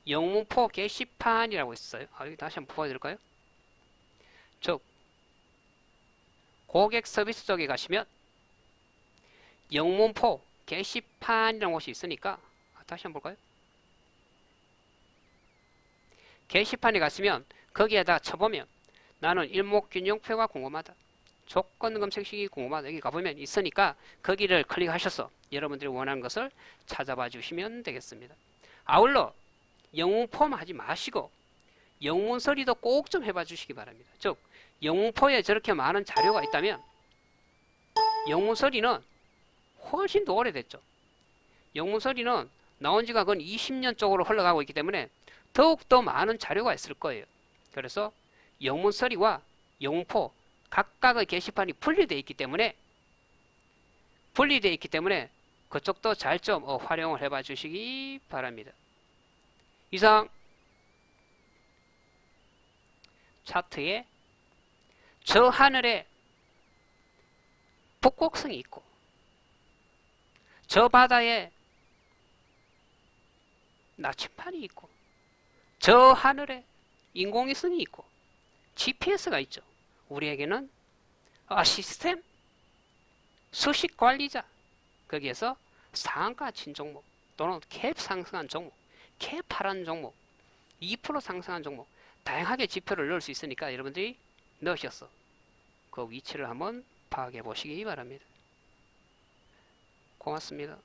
영문포 게시판이라고 있어요. 여기 다시 한번 보여드릴까요? 즉 고객 서비스 쪽에 가시면 영문포 게시판이라는 곳이 있으니까 다시 한번 볼까요? 게시판에 갔으면 거기에다 쳐보면 나는 일목균형표가 궁금하다, 조건 검색식이 궁금하다, 여기 가보면 있으니까 거기를 클릭하셔서 여러분들이 원하는 것을 찾아봐 주시면 되겠습니다. 아울러 영문포만 하지 마시고 영문서리도 꼭 좀 해봐 주시기 바랍니다. 즉 영문포에 저렇게 많은 자료가 있다면 영문서리는 훨씬 더 오래됐죠. 영문서리는 나온 지가 건 20년 쪽으로 흘러가고 있기 때문에 더욱더 많은 자료가 있을 거예요. 그래서 영문서리와 영문포 각각의 게시판이 분리되어 있기 때문에 그쪽도 잘 좀 활용을 해봐 주시기 바랍니다. 이상 차트에 저 하늘에 북극성이 있고 저 바다에 나침반이 있고 저 하늘에 인공위성이 있고 GPS가 있죠. 우리에게는 시스템 수식 관리자 거기에서 상한가 친 종목 또는 캡 상승한 종목 캡 하란 종목 2% 상승한 종목 다양하게 지표를 넣을 수 있으니까 여러분들이 넣으셔서 그 위치를 한번 파악해 보시기 바랍니다. 고맙습니다.